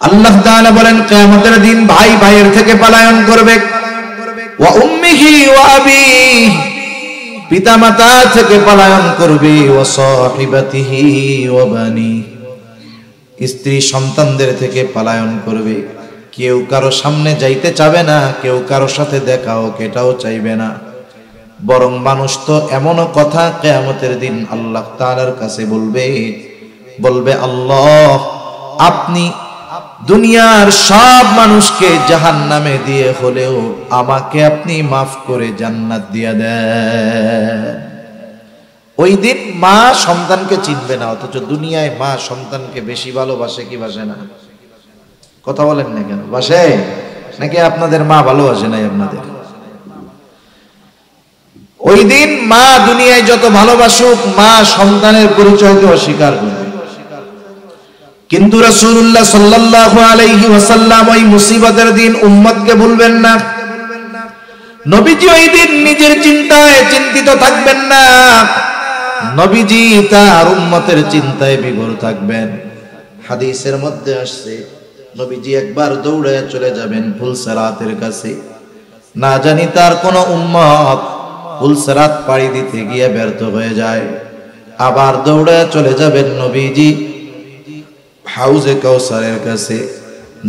আল্লাহ তাআলা বলেন কিয়ামতের দিন ভাই ভাইয়ের থেকে পলায়ন করবে, ওয়া উম্মিহি ওয়া আবিহি, পিতামাতা থেকে পলায়ন করবে, ওয়া সাহিবাতিহি ওয়া বানি, স্ত্রী সন্তানদের থেকে পলায়ন করবে। কেউ কারো সামনে যাইতে চাবে না, কেউ কারো সাথে দেখা হোক এটাও চাইবে না। বরং মানুষ তো এমনও কথা কিয়ামতের দিন আল্লাহ তাআলার কাছে বলবে আল্লাহ, আপনি দুনিয়ার সব মানুষকে জাহান্নামে দিয়ে হলেও আমাকে আপনি মাফ করে জান্নাত দিয়ে দেন। ওই দিন মা সন্তানকে চিনবে না, অথচ দুনিয়ায় মা সন্তানকে বেশি ভালোবাসে কি বাসে না? কথা বলেন না কেন? বাসে নাকি আপনাদের মা ভালোবাসে নাই আপনাদের? ওই দিন মা দুনিয়ায় যত ভালোবাসুক, মা সন্তানের পরিচয়কে অস্বীকার করবে। কিন্তু রাসূলুল্লাহ সাল্লাল্লাহু আলাইহি ওয়াসাল্লাম ওই মুসিবতের দিন উম্মতকে ভুলবেন না। নবীজি ওই দিন নিজের চিন্তায় চিন্তিত থাকবেন না, নবীজি তার উম্মতের চিন্তায় বিভোর থাকবেন। হাদিসের মধ্যে আসছে নবীজি একবার দৌড়ে চলে যাবেন ফুলসিরাতের কাছে। না জানি তার কোন উম্মত ফুলসিরাত পাড়ি দিতে গিয়ে ব্যর্থ হয়ে যায়, আবার দৌড়ে চলে যাবেন নবীজি হাউজে কাউসারের কাছে।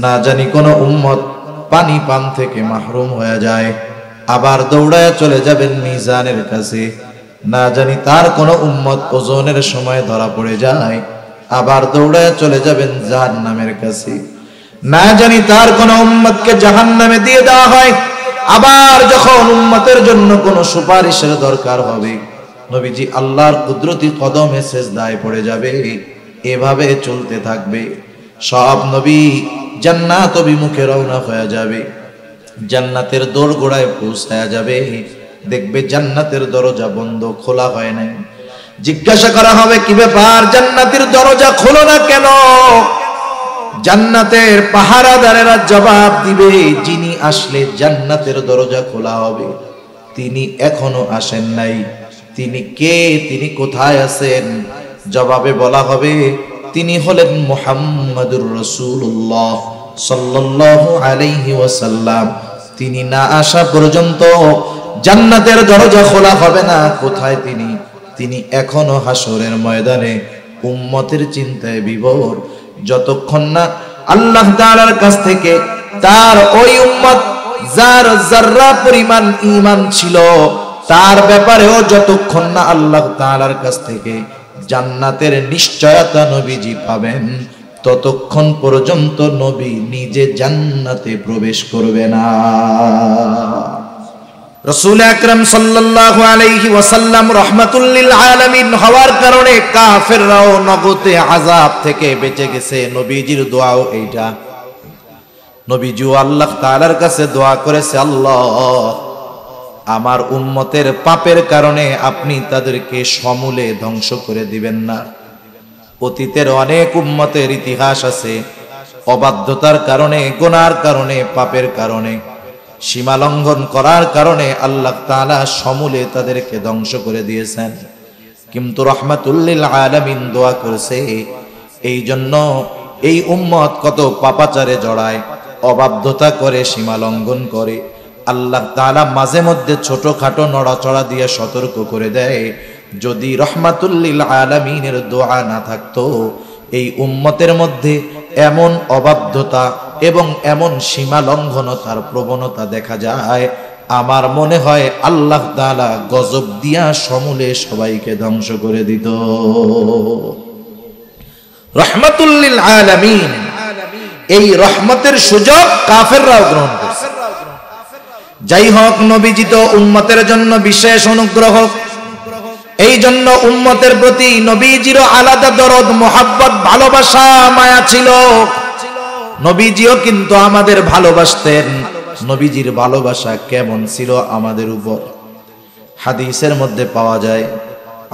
না জানি কোন উম্মত পানি পান থেকে মাহরুম হয়ে যায়, আবার দৌড়ায় চলে যাবেন মিজানের কাছে। না জানি তার কোন উম্মত ওজনের সময় ধরা পড়ে যায়, আবার দৌড়ায় চলে যাবেন জাহান্নামের কাছে। না জানি তার কোন উম্মতকে জাহান্নামে দিয়ে দেওয়া হয়, আবার যখন উম্মতের জন্য কোন সুপারিশের দরকার হবে, নবীজি আল্লাহর কুদরতি কদমে সেজদায় পড়ে যাবে। এভাবে চলতে থাকবে। সব নবী জান্নাত অভিমুখে রওনা হয়ে যাবে, জান্নাতের দোরগোড়ায় পৌঁছায়া যাবে। দেখবে জান্নাতের দরজা বন্ধ, খোলা হয় নাই। জিজ্ঞাসা করা হবে কি ব্যাপার, জান্নাতের দরজা খোলো না কেন? জান্নাতের পাহারাদারেরা জবাব দিবে, যিনি আসলে জান্নাতের দরজা খোলা হবে তিনি এখনো আসেন নাই। তিনি কে? তিনি কোথায় আছেন? জবাবে বলা হবে তিনি হলেন মুহাম্মাদুর রাসূলুল্লাহ সাল্লাল্লাহু আলাইহি ওয়াসাল্লাম। তিনি না আসা পর্যন্ত জান্নাতের দরজা খোলা হবে না। কোথায় তিনি? তিনি এখনো হাসরের ময়দানে উম্মতের চিন্তায় বিভোর। যতক্ষণ না আল্লাহ তাআলার কাছ থেকে তার ওই উম্মত যার যাররা পরিমাণ ঈমান ছিল তার ব্যাপারেও যতক্ষণ না আল্লাহ তাআলার কাছ থেকে জান্নাতের নিশ্চয়তা নবীজি পাবেন, ততক্ষণ পর্যন্ত নবী নিজে জান্নাতে প্রবেশ করবে না। রাসূল আকরাম সাল্লাল্লাহু আলাইহি ওয়াসাল্লাম রাহমাতুল লিল আলামিন হওয়ার কারণে কাফেররাও নগদে আযাব থেকে বেঁচে গেছে। নবীজির দোয়াও এইটা। নবীজিও আল্লাহ তাআলার কাছে দোয়া করেছে, আল্লাহ আমার উম্মতের পাপের কারণে আপনি তাদেরকে সমূলে ধ্বংস করে দিবেন না। অতীতের অনেক উম্মতের ইতিহাস আছে, অবাধ্যতার কারণে, গুনার কারণে, পাপের কারণে, সীমা লঙ্ঘন করার কারণে আল্লাহ তাআলা সমূলে তাদেরকে ধ্বংস করে দিয়েছেন। কিন্তু রাহমাতুল লিল আলামিন দোয়া করেছে, এই জন্য এই উম্মত কত পাপাচারে জড়ায়, অবাধ্যতা করে, সীমা লঙ্ঘন করে। আল্লাহ তাআলা মাঝে মধ্যে ছোটখাটো নড়াচড়া দিয়ে সতর্ক করে দেয়। যদি রাহমাতুল লিল আলামিনের দোয়া না থাকতো, এই উম্মতের মধ্যে এমন অবাধ্যতা এবং এমন সীমা লঙ্ঘনতার প্রবণতা দেখা যায়, আমার মনে হয় আল্লাহ তাআলা গজব দিয়া সমূলে সবাইকে ধ্বংস করে দিত। রাহমাতুল লিল আলামিন, এই রহমতের সুযোগ কাফেররাও গ্রহণ করছে। যাই হোক, নবীজি তো উম্মতের জন্য বিশেষ অনুগ্রহ, এই জন্য উম্মতের প্রতি নবীজিরও আলাদা দরদ, মোহাব্বত, ভালোবাসা, মায়া ছিল। নবীজিও কিন্তু আমাদের ভালোবাসতেন। নবীজির ভালোবাসা কেমন ছিল আমাদের উপর? হাদিসের মধ্যে পাওয়া যায়,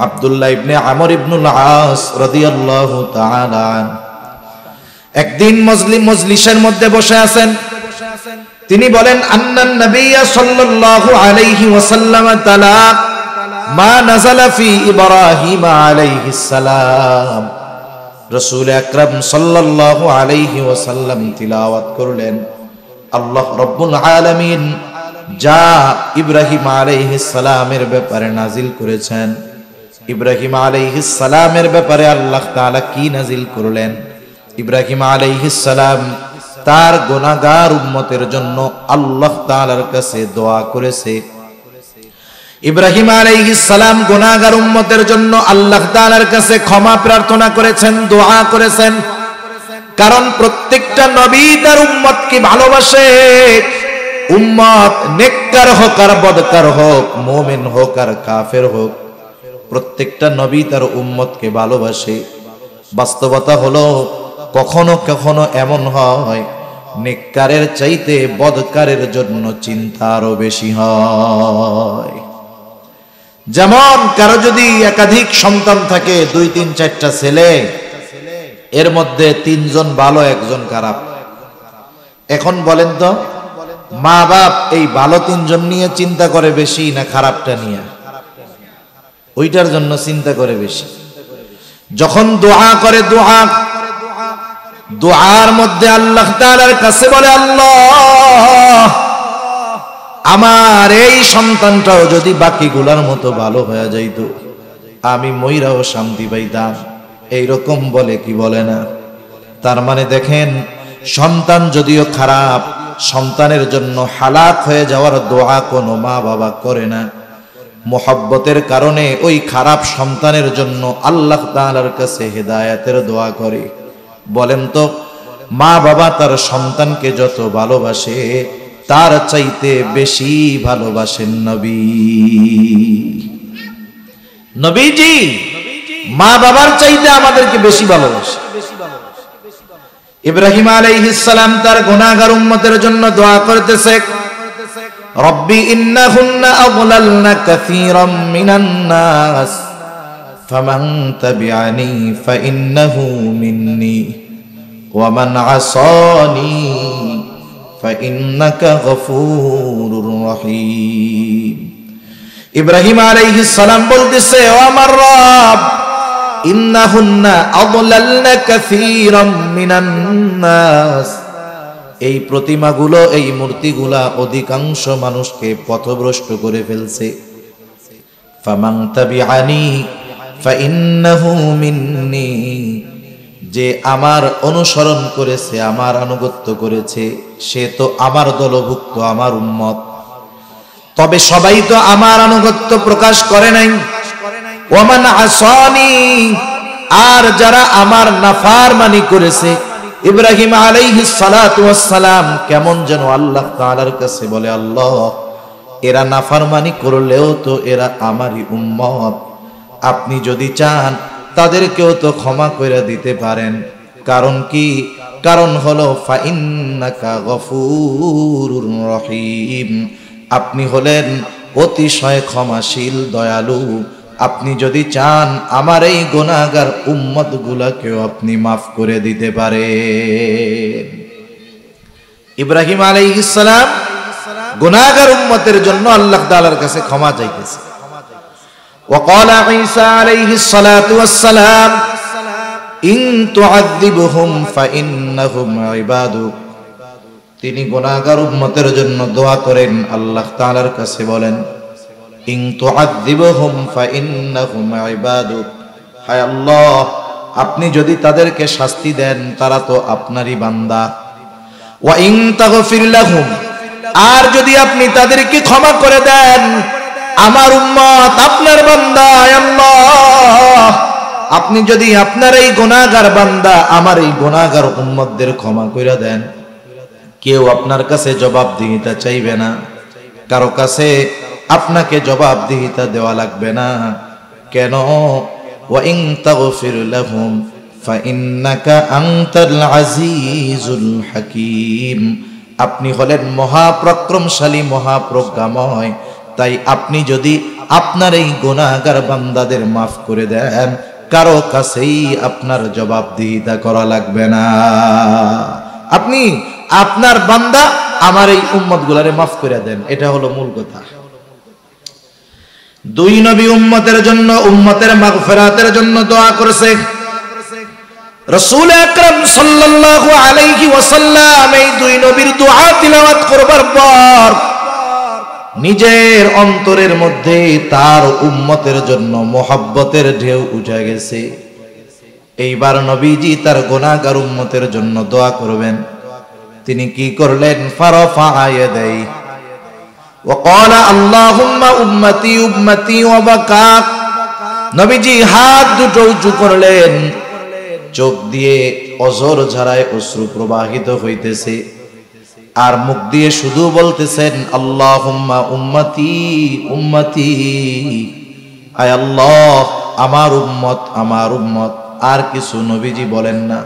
আব্দুল্লাহ ইবনে আমর ইবনুল আস রাদিয়াল্লাহু তাআলা একদিন মজলিসের মধ্যে বসে আছেন। তিনি বলেন, আন্নান নবিয়্য সাল্লাল্লাহু আলাইহি ওয়াসাল্লাম তাআলা মা নাযালা ফি ইব্রাহিম আলাইহিস সালাম। রাসূল আকরাম সাল্লাল্লাহু আলাইহি ওয়াসাল্লাম তিলাওয়াত করলেন, আল্লাহ রাব্বুল আলামিন যা ইব্রাহিম আলাইহিস সালামের ব্যাপারে নাজিল করেছেন, ইব্রাহিম আলাইহিস সালামের ব্যাপারে আল্লাহ তাআলা কি নাজিল করলেন? ইব্রাহিম আলাইহিস সালাম তার গুনাহগার উম্মতের জন্য আল্লাহ তাআলার কাছে দোয়া করেছে। ইব্রাহিম আলাইহিস সালাম গুনাহগার উম্মতের জন্য আল্লাহ তাআলার কাছে ক্ষমা প্রার্থনা করেছেন, দোয়া করেছেন। কারণ প্রত্যেকটা নবী তার উম্মতকে ভালোবাসে। উম্মত নেককার হোক আর বদকার হোক, মুমিন হোক আর কাফের হোক, প্রত্যেকটা নবী তার উম্মতকে ভালোবাসে। বাস্তবতা হলো কখনো কখনো এমন হয় নেককারের চাইতে বদকারের জন্য চিন্তা আরো বেশি হয়। যেমন কারো যদি একাধিক সন্তান থাকে, 2, 3, 4টা ছেলে, এর মধ্যে 3 জন ভালো 1 জন খারাপ। এখন বলেন তো, মা বাপ এই ভালো 3 জন নিয়ে চিন্তা করে বেশি না খারাপটা নিয়ে? ওইটার জন্য চিন্তা করে বেশি। যখন দোয়া করে, দোয়ার মধ্যে আল্লাহ তাআলার কাছে বলে, আল্লাহ আমার এই সন্তানটাও যদি বাকিগুলার মতো ভালো হয়ে যাইতো, আমি মইরাও শান্তি পাইতাম। এইরকম বলে কি বলে না? তার মানে দেখেন, সন্তান যদিও খারাপ, সন্তানের জন্য হালাক হয়ে যাওয়ার দোয়া কোনো মা বাবা করে না। মোহাব্বতের কারণে ওই খারাপ সন্তানের জন্য আল্লাহ তাআলার কাছে হেদায়েতের দোয়া করে। বলেন তো, মা বাবা তার সন্তানকে যত ভালোবাসে, তার চাইতে বেশি ভালোবাসেন নবী। নবীজি মা বাবার চাইতে আমাদেরকে বেশি ভালোবাসে। ইব্রাহিম আলাইহিস সালাম তার গুনাহগার উম্মতের জন্য দোয়া করতেছে, রব্বি ইন্নাহুন্না আযলালনা কাসীরাম মিনান নাস ফামান তাবিআনি ফাইন্নাহু মিন্নি ওয়া মান আসানি ফাইন্নাকা গফুরুর রহিম। ইব্রাহিম আলাইহিস সালাম বলতেছে, ও আমার রব, ইন্নাহুন্না আযলালনা কাসীরাম মিনান নাস, এই প্রতিমাগুলো, এই মূর্তিগুলা অধিকাংশ মানুষকে পথভ্রষ্ট করে ফেলছে। ফামান তাবিআনি ফাইন্নাহু মিন্নি, যে আমার অনুসরণ করেছে, আমার আনুগত্য করেছে, সে তো আমার দলভুক্ত, আমার উম্মত। তবে সবাই তো আমার আনুগত্য প্রকাশ করে নাই। ওয়ামান আসানি, আর যারা আমার নাফরমানি করেছে। ইব্রাহিম আলাইহিস সালাতু ওয়াস সালাম কেমন যেন আল্লাহ তাআলার কাছে বলে, আল্লাহ এরা নাফরমানি করলেও তো এরা আমারই উম্মত, আপনি যদি চান তাদেরকেও তো ক্ষমা করে দিতে পারেন। কারণ কি? কারণ হলো ফাইন্নাকা গফুরুর রহিম, আপনি হলেন অতিশয় ক্ষমাশীল, দয়ালু। আপনি যদি চান আমার এই গুনাহগার উম্মত গুলাকেও আপনি মাফ করে দিতে পারেন। ইব্রাহিম আলাইহিস সালাম গুনাহগার উম্মতের জন্য আল্লাহ তাআলার কাছে ক্ষমা চাইতেছে। وقال عيسى عليه الصلاة والسلام إن تعذبهم فإنهم عبادك, তিনি গুনাহগার উম্মতের জন্য দোয়া করেন, আল্লাহ তাআলার কাছে বলেন, ইন তুআযিবহুম ফাইন্নাহুম ইবাদুক, হায় আল্লাহ আপনি যদি তাদেরকে শাস্তি দেন তারা তো আপনারই বান্দা। ওয়া ইন তাগফির লাহুম, আর যদি আপনি তাদেরকে ক্ষমা করে দেন, আমার উম্মত আপনার বান্দা। আল্লাহ আপনি যদি আপনার এই গুনাহগার বান্দা, আমার এই গুনাহগার উম্মতদের ক্ষমা করে দেন, কেউ আপনার কাছে জবাবদিহিতা চাইবে না, কারো কাছে আপনাকে জবাবদিহিতা দেওয়া লাগবে না। কেন? ওয়া ইন তাগফির লাহুম ফাইন্নাকা আনতাল আজিজুল হাকীম, আপনি হলেন মহাপরাক্রমশালী, মহাপ্রজ্ঞাময়। তাই আপনি যদি আপনার এই গুনাহগার বান্দাদের মাফ করে দেন, কারো কাছেই আপনার জবাবদিহিতা করা লাগবে না। আপনি আপনার বান্দা, আমার এই উম্মতগুলারে মাফ করে দেন, এটা হলো মূল কথা। 2 নবী উম্মতের জন্য, উম্মতের মাগফিরাতের জন্য দোয়া করেছে। রাসূল আকরাম সাল্লাল্লাহু আলাইহি ওয়াসাল্লাম এই দুই নবীর দোয়া তিলাওয়াত করবার পর নিজের অন্তরের মধ্যে তার উম্মতের জন্য মুহাব্বতের ঢেউ উঠে গেছে। এইবার নবীজি তার গুনাহগার উম্মতের জন্য দোয়া করবেন। তিনি কি করলেন? ফারাফা ইয়াদাই ওয়া ক্বালা আল্লাহুম্মা উম্মতি উম্মতি ওয়া বাকা। নবীজি হাত দুটো উঁচু করলেন, চোখ দিয়ে অঝর ঝরায় অশ্রু প্রবাহিত হইতেছে, আর মুখ দিয়ে শুধু বলতেছেন আল্লাহুম্মা উম্মতি উম্মতি, আয় আল্লাহ আমার উম্মত আমার উম্মত। আর কিছু নবীজি বলেন না।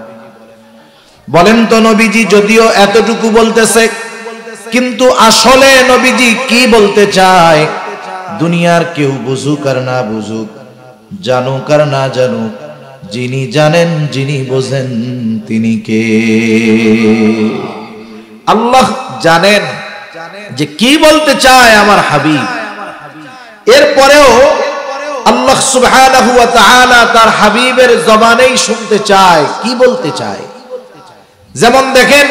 বলেন তো নবীজি যদিও এতটুকু বলতেছে, কিন্তু আসলে নবীজি কি বলতে চায়? দুনিয়ার কেউ বুঝুক আর না বুঝুক, জানুক আর না জানুক, যিনি জানেন যিনি বোঝেন তিনি কে? আল্লাহ জানেন যে কি বলতে চায় আমার হাবিব। এরপরেও আল্লাহ সুবহানাহু ওয়া তাআলা তার হাবিবের জবানেই শুনতে চায় কি বলতে চায়। যেমন দেখেন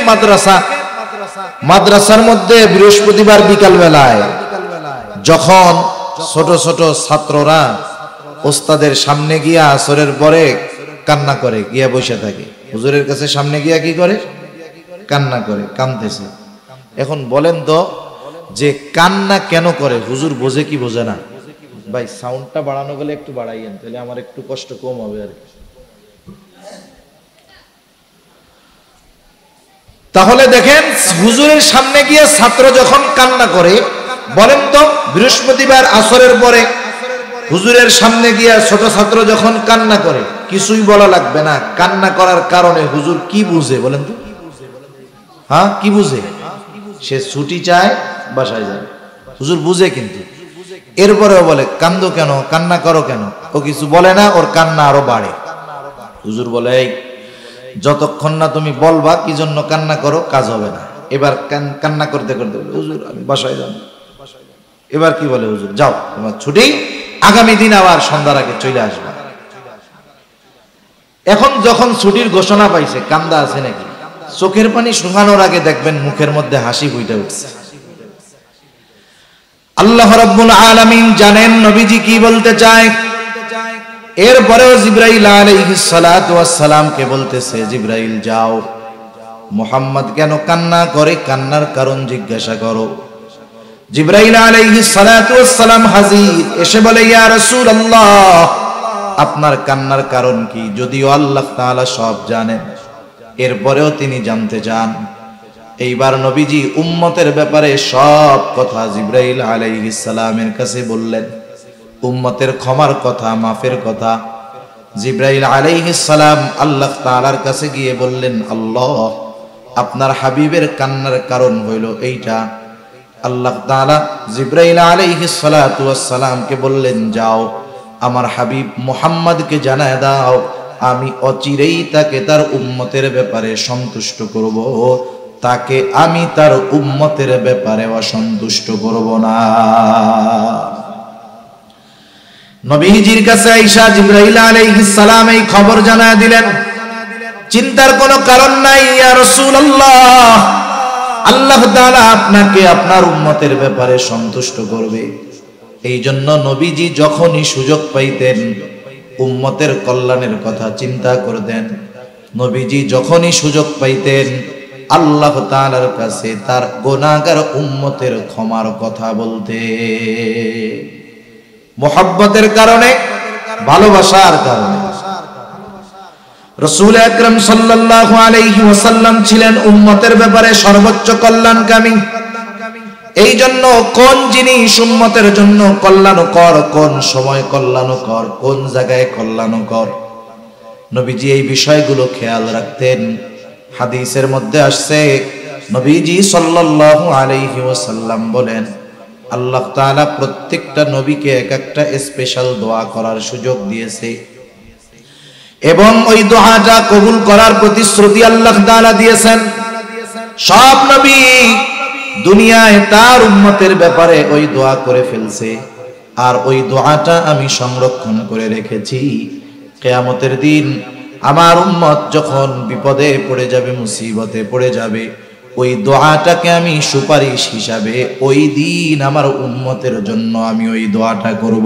মাদ্রাসার মধ্যে বৃহস্পতিবার বিকাল বেলায় যখন ছোট ছোট ছাত্ররা ওস্তাদের সামনে গিয়া আসরের পরে কান্না করে, গিয়া বসে থাকে, হুজুরের কাছে সামনে গিয়া কি করে? কান্না করে, কাঁদতেছে। এখন বলেন তো যে কান্না কেন করে? হুজুর বোঝে কি বোঝে না? ভাই সাউন্ডটা বাড়ানো গেলে একটু বাড়াইয়েন, তাহলে আমার একটু কষ্ট কম হবে আর কি। তাহলে দেখেন হুজুরের সামনে গিয়ে ছাত্র যখন কান্না করে, বলেন তো বৃহস্পতিবার আসরের পরে হুজুরের সামনে গিয়া ছোট ছাত্র যখন কান্না করে, কিছুই বলা লাগবে না। কান্না করার কারণে হুজুর কি বুঝে বলেন তো? হ্যাঁ কি বুঝে? সে ছুটি চায়, বাসায় যায়। হুজুর বুঝে, কিন্তু এরপরেও বলে কান্দো কেন, কান্না করো কেন? ও কিছু বলে না, ওর কান্না আরো বাড়ে। হুজুর বলে এই যতক্ষণ না তুমি বলবা কি জন্য কান্না করো কাজ হবে না। এবার কান্না করতে করতে হুজুর আমি বাসায় যাব। এবার কি বলে? হুজুর যাও তোমার ছুটি, আগামী দিন আবার সন্ধ্যার আগে চলে আসবা। এখন যখন ছুটির ঘোষণা পাইছে, কান্দা আছে নাকি? চোখের পানি শুকানোর আগে দেখবেন মুখের মধ্যে হাসি ফুটে উঠছে। আল্লাহ রাব্বুল আলামিন জানেন নবীজি কি বলতে চায়। এরপরেও জিবরাইল আলাইহিস সালাতু ওয়াস সালামকে বলতেছে, জিবরাইল যাও, মুহাম্মদ কেন কান্না করে কান্নার কারণ জিজ্ঞাসা করো। জিবরাইল আলাইহিস সালাতু ওয়াস সালাম হাজির, এসে বলে ইয়া রাসূলুল্লাহ আপনার কান্নার কারণ কি? যদিও আল্লাহ তাআলা সব জানেন, এরপরেও তিনি জানতে চান। এইবার নবীজি উম্মতের ব্যাপারে সব কথা জিবরাইল আলাইহিস সালামের কাছে বললেন। উম্মতের ক্ষমার কথা, মাফের কথা। জিবরাইল আলাইহিস সালাম আল্লাহ তাআলার কাছে গিয়ে বললেন, আল্লাহ আপনার হাবিবের কান্নার কারণ হইল এইটা। আল্লাহ তাআলা জিবরাইল আলাইহিস সালাতু ওয়াস সালামকে বললেন, যাও আমার হাবিব মুহাম্মদকে জানায় দাও, আমি অচিরেই তাকে তার উম্মতের ব্যাপারে সন্তুষ্ট করব, তাকে আমি তার উম্মতের ব্যাপারে অসন্তুষ্ট করব না। নবীজির কাছে আয়েশা জিবরাইল আলাইহিস সালাম এই খবর জানায় দিলেন। চিন্তার কোনো কারণ নাই ইয়া রাসূলুল্লাহ, আল্লাহ তাআলা আপনাকে আপনার উম্মতের ব্যাপারে সন্তুষ্ট করবে। এই জন্য নবীজি যখনই সুযোগ পাইতেন উম্মতের কল্যাণের কথা চিন্তা করতেন। নবীজি যখনই সুযোগ পাইতেন আল্লাহ তাআলার কাছে তার গুনাহগার উম্মতের ক্ষমার কথা বলতে। মুহাব্বতের কারণে, ভালোবাসার কারণে। রাসূল আকরাম সাল্লাল্লাহু আলাইহি ওয়াসাল্লাম ছিলেন উম্মতের ব্যাপারে সর্বোচ্চ কল্যাণকামী। এই জন্য কোন জিনিস উম্মতের জন্য কল্যাণকর, কোন সময় কল্যাণকর, কোন জায়গায় কল্যাণকর, নবীজি এই বিষয়গুলো খেয়াল রাখতেন। হাদিসের মধ্যে আসছে নবীজি সাল্লাল্লাহু আলাইহি ওয়াসাল্লাম বলেন, আল্লাহ তাআলা প্রত্যেকটা নবীকে এক একটা স্পেশাল দোয়া করার সুযোগ দিয়েছে এবং ওই দোয়াটা কবুল করার প্রতিশ্রুতি আল্লাহ তাআলা দিয়েছেন। সব নবী দুনিয়ায় তার উম্মতের ব্যাপারে ওই দোয়া করে ফেলছে, আর ওই দোয়াটা আমি সংরক্ষণ করে রেখেছি। কিয়ামতের দিন আমার উম্মত যখন বিপদে পড়ে যাবে, মুসিবতে পড়ে যাবে, ওই দোয়াটাকে আমি সুপারিশ হিসাবে ওই দিন আমার উম্মতের জন্য আমি ওই দোয়াটা করব।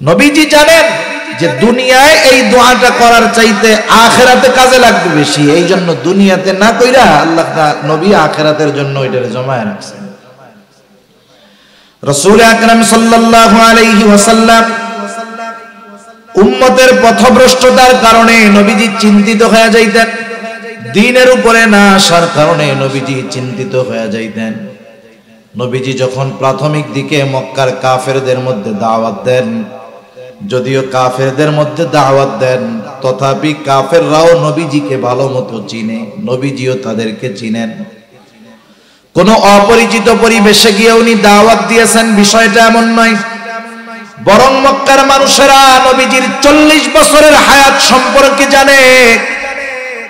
নবীজি জানেন যে দুনিয়ায় এই দোয়াটা করার চাইতে আখিরাতে কাজে লাগবে বেশি, এই জন্য দুনিয়াতে না কইরা আল্লাহ নবী আখিরাতের জন্য ওইটারে জমায় রাখছেন। রাসূল আকরাম সাল্লাল্লাহু আলাইহি ওয়াসাল্লাম উম্মতের পথভ্রষ্টতার কারণে নবীজি চিন্তিত হয়ে যাইতেন, দ্বীনের উপরে না আসার কারণে নবীজি চিন্তিত হয়ে যাইতেন। নবীজি যখন প্রাথমিক দিকে মক্কার কাফেরদের মধ্যে দাওয়াত দেন, যদিও কাফেরদের মধ্যে দাওয়াত দেন, তথাপি কাফেররাও নবীজিকে ভালো মতো চিনে, নবীজিও তাদেরকে চিনেন। কোন অপরিচিত পরিবেশে গিয়ে উনি দাওয়াত দিয়েছেন বিষয়টা এমন নয়, বরং মক্কার মানুষেরা নবীজির 40 বছরের হায়াত সম্পর্কে জানে।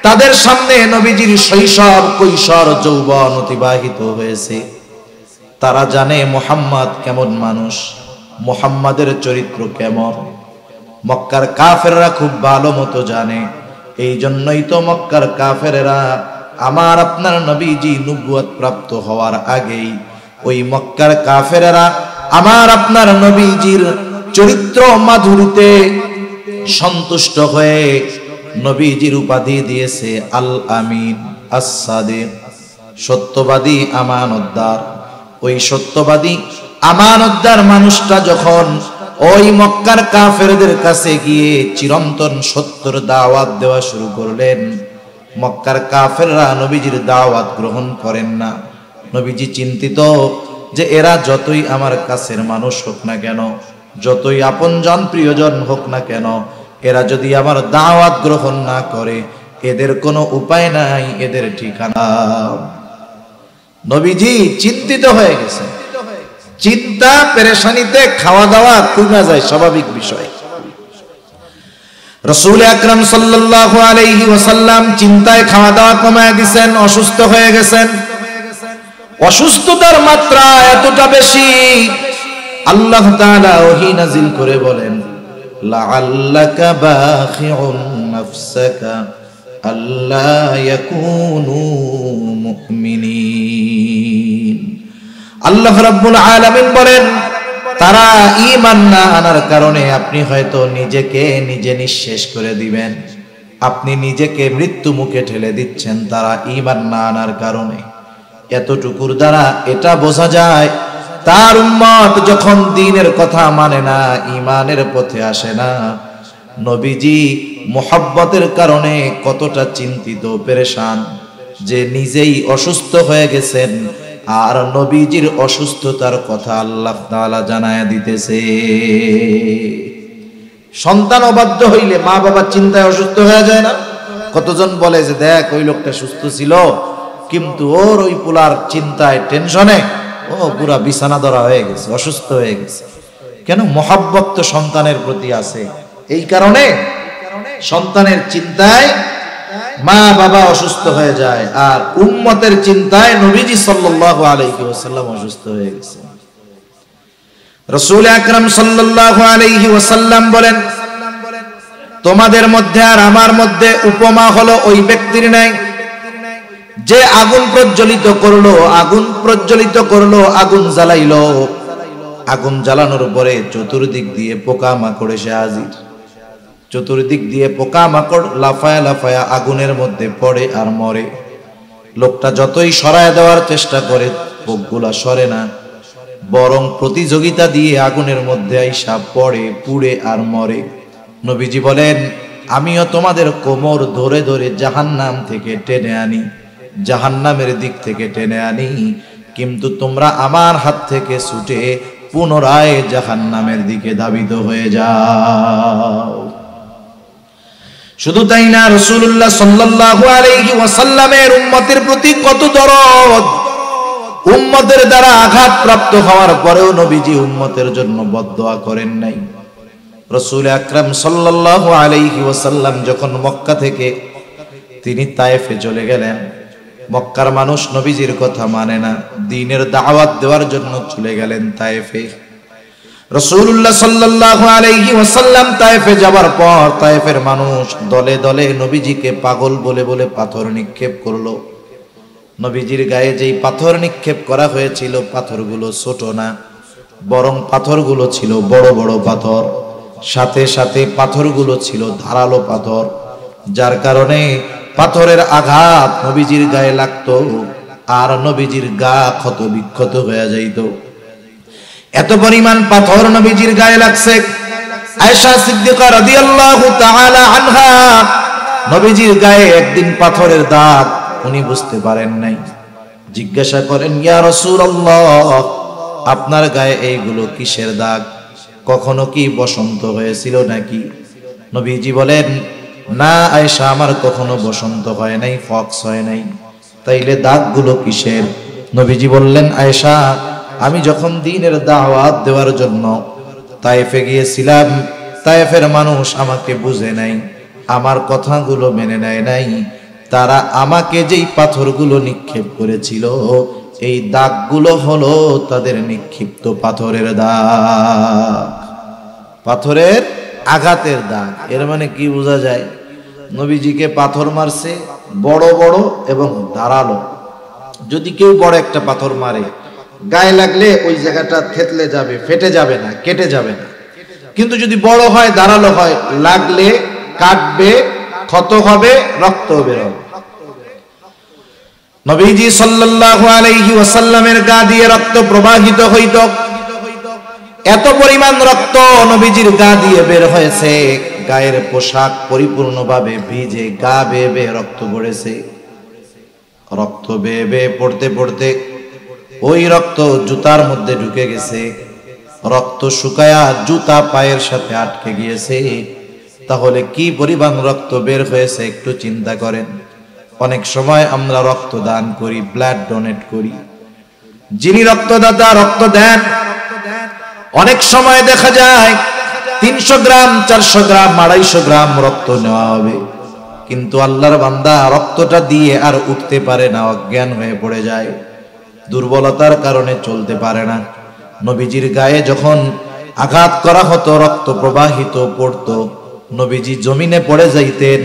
তাদের সামনে নবীজির শৈশব, কৈশোর, যৌবন অতিবাহিত হয়েছে। তারা জানে মুহাম্মদ কেমন মানুষ, মুহাম্মাদের চরিত্র কেমন। মক্কার কাফেররা খুব ভালো মতো জানে। এই জন্যই তো মক্কার কাফেরেরা আমার আপনার নবীজি নবুয়ত প্রাপ্ত হওয়ার আগেই ওই মক্কার কাফেরেরা আমার আপনার নবীজির চরিত্র মাধুরীতে সন্তুষ্ট হয়ে নবীজির উপাধি দিয়েছে আল আমিন, আস-সাদিক, সত্যবাদী, আমানতদার। ওই সত্যবাদী আমানতদার মানুষটা যখন ওই মক্কার কাফেরদের কাছে গিয়ে চিরন্তন সত্যর দাওয়াত দেওয়া শুরু করলেন, মক্কার কাফেররা নবীজির দাওয়াত গ্রহণ করেন না। নবীজি চিন্তিত যে এরা যতই আমার কাছের মানুষ হোক না কেন, যতই আপনজন প্রিয়জন হোক না কেন, এরা যদি আমার দাওয়াত গ্রহণ না করে, এদের কোনো উপায় নাই, এদের ঠিকানা। নবীজি চিন্তিত হয়ে গেছে। চিন্তা পেরেশানিতে খাওয়া দাওয়া কমে যায়, স্বাভাবিক বিষয়। রাসূল আকরাম সাল্লাল্লাহু আলাইহি ওয়াসাল্লাম চিন্তায় খাওয়া দাওয়া কমায় দিয়েছেন, অসুস্থ হয়ে গেছেন। অসুস্থতার মাত্রা এতটা বেশি, আল্লাহ তাআলা ওহী নাযিল করে বলেন, লাআল্লাকা বাখিউন নাফসাকা আল্লা ইয়াকুনু মুমিনিন। আল্লাহ রাব্বুল আলামিন বলেন, তারা ঈমান না আনার কারণে আপনি হয়তো নিজেকে নিজে নিঃশেষ করে দিবেন, আপনি নিজেকে মৃত্যু মুখে ঠেলে দিচ্ছেন তারা ঈমান না আনার কারণে। এতটুকুর দ্বারা এটা বোঝা যায় তার উম্মত যখন দ্বীনের কথা মানে না, ঈমানের পথে আসে না, নবীজি মুহাব্বতের কারণে কতটা চিন্তিত পেরেশান, যে নিজেই অসুস্থ হয়ে গেছেন আর নবীজির অসুস্থতার কথা আল্লাহ তাআলা জানায়া দিতেছে। সন্তান অবাধ্য হইলে মা বাবা চিন্তায় অসুস্থ হয়ে যায় না? কতজন বলে যে দেখ ওই লোকটা সুস্থ ছিল কিন্তু ওর ওই পোলার চিন্তায় টেনশনে ও পুরা বিছানা ধরা হয়ে গেছে, অসুস্থ হয়ে গেছে। কেন? মুহাব্বত তো সন্তানের প্রতি আছে, এই কারণে সন্তানের চিন্তায় মা বাবা অসুস্থ হয়ে যায়, আর উম্মতের চিন্তায় নবীজি সাল্লাল্লাহু আলাইহি ওয়াসাল্লাম অসুস্থ হয়ে গেছে। রাসূল আকরাম সাল্লাল্লাহু আলাইহি ওয়াসাল্লাম বলেন, তোমাদের মধ্যে আর আমার মধ্যে উপমা হলো ওই ব্যক্তির ন্যায় যে আগুন প্রজ্বলিত করলো, আগুন জ্বালাইলো, আগুন জ্বালানোর পরে চতুর্দিক দিয়ে পোকা মাকড় এসে হাজির। চতুর্দিক দিয়ে পোকা মাকড় লাফায়া লাফায়া আগুনের মধ্যে পড়ে আর মরে। লোকটা যতই সরায় দেওয়ার চেষ্টা করে পোকগুলা সরে না, বরং প্রতিযোগিতা দিয়ে আগুনের মধ্যে আইসা পড়ে, পুড়ে আর মরে। নবীজি বলেন, আমিও তোমাদের কোমর ধরে ধরে জাহান্নাম থেকে টেনে আনি, জাহান্নামের দিক থেকে টেনে আনি, কিন্তু তোমরা আমার হাত থেকে ছুটে পুনরায় জাহান্নামের দিকে ধাবিত হয়ে যাও। শুধু তাই না, রাসূলুল্লাহ সাল্লাল্লাহু আলাইহি ওয়াসাল্লামের উম্মতের প্রতি কত দরদ। উম্মতের দ্বারা আঘাত প্রাপ্ত হওয়ার পরেও নবীজি উম্মতের জন্য বদদোয়া করেন নাই। রাসূল আকরাম সাল্লাল্লাহু আলাইহি ওয়াসাল্লাম যখন মক্কা থেকে তিনি তায়েফে চলে গেলেন, মক্কার মানুষ নবীজির কথা মানে না, দ্বীনের দাওয়াত দেওয়ার জন্য চলে গেলেন তায়েফে। রাসূলুল্লাহ সাল্লাল্লাহু আলাইহি ওয়াসাল্লাম তায়েফে যাবার পর তায়েফের মানুষ দলে দলে নবীজিকে পাগল বলে বলে পাথর নিক্ষেপ করলো। নবীজির গায়ে যেই পাথর নিক্ষেপ করা হয়েছিল পাথরগুলো ছোট না, বরং পাথরগুলো ছিল বড় বড় পাথর, সাথে সাথে পাথরগুলো ছিল ধারালো পাথর, যার কারণে পাথরের আঘাত নবীজির গায়ে লাগতো আর নবীজির গা ক্ষত বিক্ষত হয়ে যাইত। এত পরিমাণ পাথর নবীজির গায়ে লাগছে। আয়েশা সিদ্দিকা রাদিয়াল্লাহু তাআলা আনহা নবীজির গায়ে একদিন পাথরের দাগ উনি বুঝতে পারেন নাই। জিজ্ঞাসা করেন, ইয়া রাসূলুল্লাহ, আপনার গায়ে এইগুলো কিসের দাগ? কখনো কি বসন্ত হয়েছিল নাকি? নবীজি বলেন, না আয়েশা, আমার কখনো বসন্ত হয় নাই, ফক্স হয় নাই। তাইলে দাগগুলো কিসের? নবীজি বললেন, আয়েশা, আমি যখন দ্বীনের দাওয়াত দেওয়ার জন্য তায়েফে গিয়েছিলাম, তায়েফের মানুষ আমাকে বুঝে নাই, আমার কথাগুলো মেনে নেয় নাই। তারা আমাকে যেই পাথরগুলো নিক্ষেপ করেছিল, এই দাগগুলো হলো তাদের নিক্ষিপ্ত পাথরের দাগ, পাথরের আঘাতের দাগ। এর মানে কি বোঝা যায়? নবীজিকে পাথর মারছে বড় বড় এবং ধারালো। যদি কেউ বড় একটা পাথর মারে, গায়ে লাগলে ওই জায়গাটা থেতলে যাবে, ফেটে যাবে না, কেটে যাবে না। কিন্তু যদি বড় হয়, ধারালো হয়, লাগলে কাটবে, ক্ষত হবে, রক্ত বেরোবে। নবীজি সাল্লাল্লাহু আলাইহি ওয়াসাল্লামের গা দিয়ে রক্ত প্রবাহিত হইত। এত পরিমাণ রক্ত নবীজির গা দিয়ে বের হয়েছে, গায়ের পোশাক পরিপূর্ণভাবে ভিজে, গা বেয়ে বেয়ে রক্ত পড়েছে। রক্ত বেয়ে বেয়ে পড়তে পড়তে ওই রক্ত জুতার মধ্যে ঢুকে গেছে, রক্ত শুকায়া জুতা পায়ের সাথে আটকে গিয়েছে। তাহলে কি পরিমাণ রক্ত বের হয়েছে একটু চিন্তা করেন। অনেক সময় আমরা রক্ত দান করি, ব্লাড ডোনেট করি, যিনি রক্তদাতা রক্ত দেন, অনেক সময় দেখা যায় 300 গ্রাম, 400 গ্রাম, 250 গ্রাম রক্ত নেওয়া হবে, কিন্তু আল্লাহর বান্দা রক্তটা দিয়ে আর উঠতে পারে না, অজ্ঞান হয়ে পড়ে যায়, দুর্বলতার কারণে চলতে পারে না। নবীজির গায়ে যখন আঘাত করা হতো, রক্ত প্রবাহিত পড়তো, নবীজি জমিনে পড়ে যাইতেন।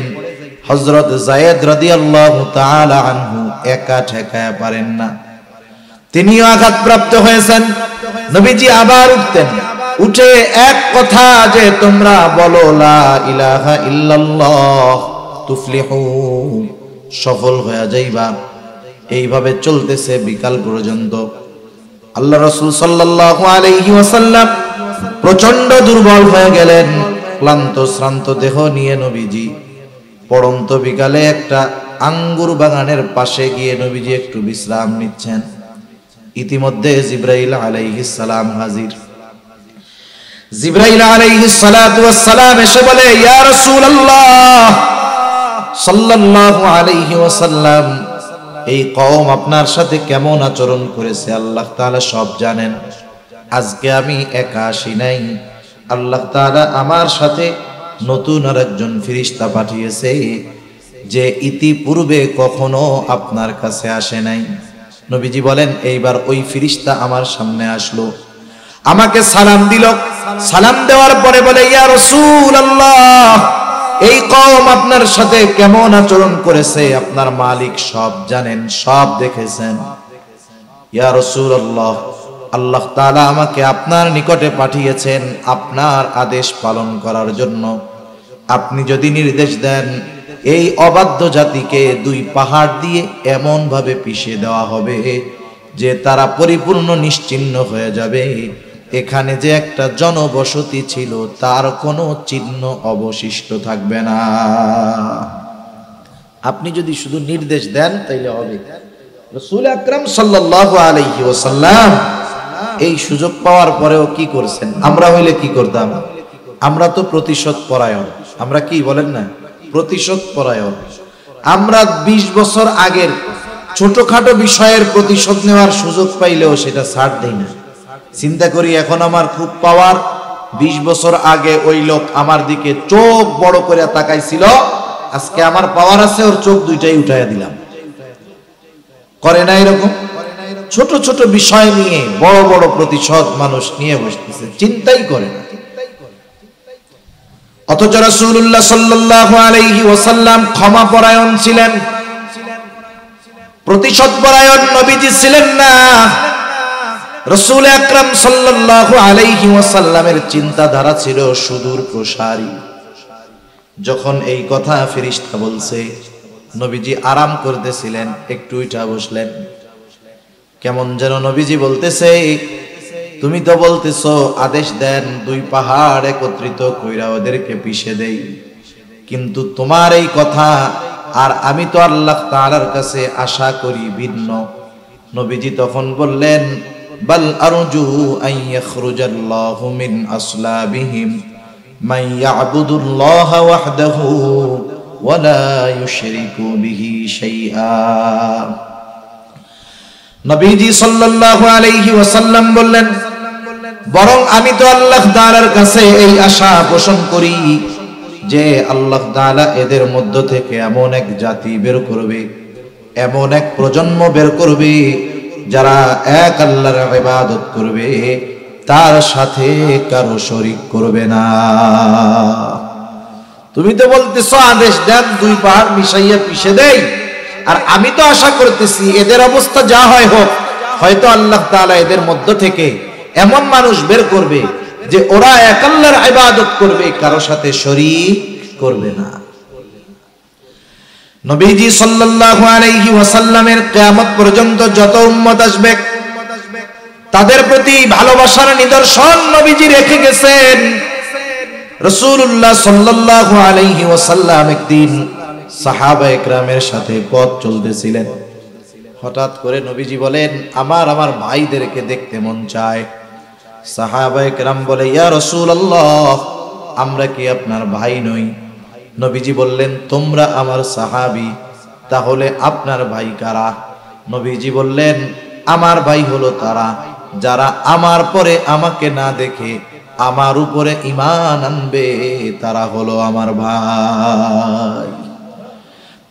হযরত যায়েদ রাদিয়াল্লাহু তাআলা আনহু একা ঠেকায়া পারেন না, তিনিও আঘাতপ্রাপ্ত হয়েছেন। নবীজি আবার উঠতেন, উঠে এক কথা যে তোমরা বলো লা ইলাহা ইল্লাল্লাহ তুফলিহু, সফল হয়ে যাইবা। এইভাবে চলতেছে বিকাল পর্যন্ত। আল্লাহ রাসূল সাল্লাল্লাহু আলাইহি ওয়াসাল্লাম প্রচন্ড দুর্বল হয়ে গেলেন, ক্লান্ত শ্রান্ত দেহ নিয়ে নবীজি পড়ন্ত বিকালে একটা আঙ্গুর বাগানের পাশে গিয়ে নবীজি একটু বিশ্রাম নিচ্ছেন। ইতিমধ্যে জিবরাইল আলাইহিস সালাম হাজির। জিবরাইল আলাইহিস সালাতু ওয়াস সালাম এসে বলে, ইয়া রাসূলুল্লাহ সাল্লাল্লাহু আলাইহি ওয়াসাল্লাম, এই কওম আপনার সাথে কেমন আচরণ করেছে আল্লাহ তাআলা সব জানেন। আজকে আমি একা আসি নাই, আল্লাহ তাআলা আমার সাথে নতুন আরেকজন ফেরেশতা পাঠিয়েছে, যে ইতিপূর্বে কখনো আপনার কাছে আসে নাই। নবীজি বলেন, এইবার ওই ফেরেশতা আমার সামনে আসলো, আমাকে সালাম দিল। সালাম দেওয়ার পরে বলে, ইয়া রাসূলুল্লাহ, এই কওম আপনার সাথে কেমন আচরণ করেছে আপনার মালিক সব জানেন, সব দেখেছেন। ইয়া রাসূলুল্লাহ, আল্লাহ তাআলা আমাকে আপনার নিকটে পাঠিয়েছেন আপনার আদেশ পালন করার জন্য। আপনি যদি নির্দেশ দেন, এই অবাধ্য জাতিকে 2 পাহাড় দিয়ে এমন ভাবে পিষে দেওয়া হবে যে তারা পরিপূর্ণ নিশ্চিহ্ন হয়ে যাবে। এখানে যে একটা জনবসতি ছিল তার কোনো চিহ্ন অবশিষ্ট থাকবে না। আপনি যদি শুধু নির্দেশ দেন তাইলে হবে। রাসূল আকরাম সাল্লাল্লাহু আলাইহি ওয়াসাল্লাম এই সুযোগ পাওয়ার পরেও কি করছেন? আমরা হইলে কি করতাম? আমরা তো প্রতিশোধ পরায়ণ। আমরা কি বলেন না, প্রতিশোধ পরায়ণ। আমরা 20 বছর আগের ছোটখাটো বিষয়ের প্রতিশোধ নেওয়ার সুযোগ পাইলেও সেটা ছাড় দেই না। চিন্তা করি, এখন আমার খুব পাওয়ার, 20 বছর আগে ওই লোক আমার দিকে চোখ বড় করে তাকাইছিল, আজকে আমার পাওয়ার আছে, ওর চোখ 2টাই উঠাইয়া দিলাম। করে না এরকম? ছোট ছোট বিষয় নিয়ে বড় বড় প্রতিশোধ মানুষ নিয়ে বসতেছে, চিন্তাই করে না। অথচ রাসূলুল্লাহ সাল্লাল্লাহু আলাইহি ওয়াসাল্লাম ক্ষমা পরায়ণ ছিলেন, প্রতিশোধ পরায়ণ নবীজি ছিলেন না। রাসূল আকরাম সাল্লাল্লাহু আলাইহি ওয়াসাল্লামের চিন্তাধারা ছিল সুদূর প্রসারী। যখন এই কথা ফেরেশতা বলছে, নবীজি আরাম করতেছিলেন, একটু উঠা বসলেন। কেমন যেন নবীজি বলতেছে, তুমি তো বলতেছো আদেশ দেন দুই পাহাড় একত্রিত কইরা ওদেরকে পিষে দেই, কিন্তু তোমার এই কথা আর আমি তো আল্লাহ তাআলার কাছে আশা করি ভিন্ন। নবীজি তখন বললেন, বাল আরজু আন ইয়াখরুজাল্লাহু মিন আসলাবিহিম মান ইয়াবুদুল্লাহ ওয়াহদাহু ওয়া লা ইউশরিকু বিহি শাইআ। নবীজি সাল্লাল্লাহু আলাইহি ওয়াসাল্লাম বললেন, বরং আমি তো আল্লাহ তাআলার কাছে এই আশা পোষণ করি যে আল্লাহ তাআলা এদের মধ্য থেকে এমন এক জাতি বের করবে, এমন এক প্রজন্ম বের করবে যারা এক আল্লাহর ইবাদত করবে, তার সাথে কারো শরীক করবে না। তুমি তো বলতেছো আদেশ দেন দুই পাহাড় মিশাইয়া পিষে দেই, আর আমি তো আশা করতেছি এদের অবস্থা যা হয় হোক, হয়তো আল্লাহ তাআলা এদের মধ্য থেকে এমন মানুষ বের করবে যে ওরা এক আল্লাহর ইবাদত করবে, কারো সাথে শরীক করবে না। নবীজি সাল্লাল্লাহু আলাইহি ওয়াসাল্লামের কিয়ামত পর্যন্ত যত উম্মত আসবে তাদের প্রতি ভালোবাসার নিদর্শন নবীজি রেখে গেছেন। রাসূলুল্লাহ সাল্লাল্লাহু আলাইহি ওয়াসাল্লাম একদিন সাহাবায়ে কেরামের সাথে পথ চলতেছিলেন। হঠাৎ করে নবীজি বলেন, আমার ভাইদেরকে দেখতে মন চায়। সাহাবায়ে কেরাম বলে, ইয়া রাসূলুল্লাহ, আমরা কি আপনার ভাই নই? নবীজি বললেন, তোমরা আমার সাহাবী, তাহলে আপনার ভাই কারা? নবীজি বললেন, আমার ভাই হলো তারা যারা আমার পরে আমাকে না দেখে আমার উপরে ঈমান আনবে, তারা হলো আমার ভাই।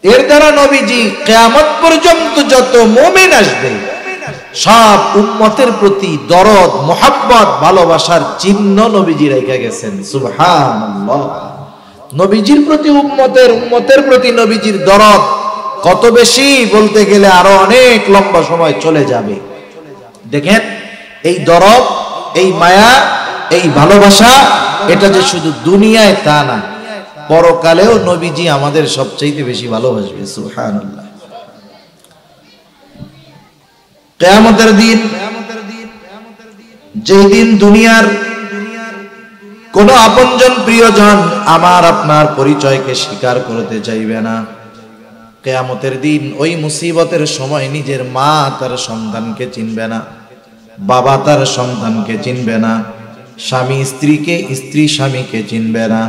এর দ্বারা নবীজি কিয়ামত পর্যন্ত যত মুমিন আসবে সব উম্মতের প্রতি দরদ, মোহাব্বত, ভালোবাসার চিহ্ন নবীজি রেখে গেছেন। সুবহানাল্লাহ। নবীজির প্রতি উম্মতের প্রতি নবীজির দরদ কত বেশি বলতে গেলে আরো অনেক লম্বা সময় চলে যাবে। দেখেন, এই দরদ, এই মায়া, এই ভালোবাসা, এটা যে শুধু দুনিয়ায় তা না, পরকালেও নবীজি আমাদের সবচাইতে বেশি ভালোবাসবে। সুবহানাল্লাহ। কিয়ামতের দিন, যেই দিন দুনিয়ার কোন আপনজন প্রিয়জন আমার আপনার পরিচয়কে স্বীকার করতে চাইবে না, কিয়ামতের দিন ওই মুসিবতের সময় নিজের মা তার সন্তানকে চিনবে না, বাবা তার সন্তানকে চিনবে না, স্বামী স্ত্রীকে, স্ত্রী স্বামীকে চিনবে না।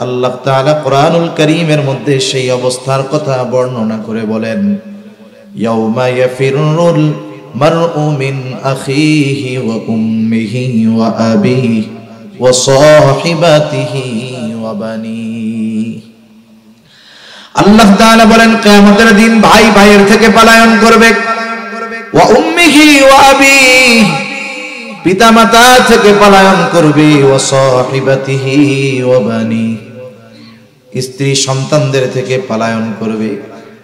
আল্লাহ তাআলা কোরআনুল কারীমের মধ্যে সেই অবস্থার কথা বর্ণনা করে বলেন, ইয়াউমা ইয়াফিরুল মারউ মিন আখিহি ওয়া উম্মিহি ওয়া আবিহি ওয়া সাহিবাতিহি ওয়া বানিহি। আল্লাহ তাআলা বলেন, কিয়ামতের দিন ভাই ভাইয়ের থেকে পলায়ন করবে, ওয়া উম্মিহি ওয়া আবিহি, পিতামাতা থেকে পলায়ন করবে, ওয়া সাহিবাতিহি ওয়া বানিহি, স্ত্রী সন্তানদের থেকে পলায়ন করবে।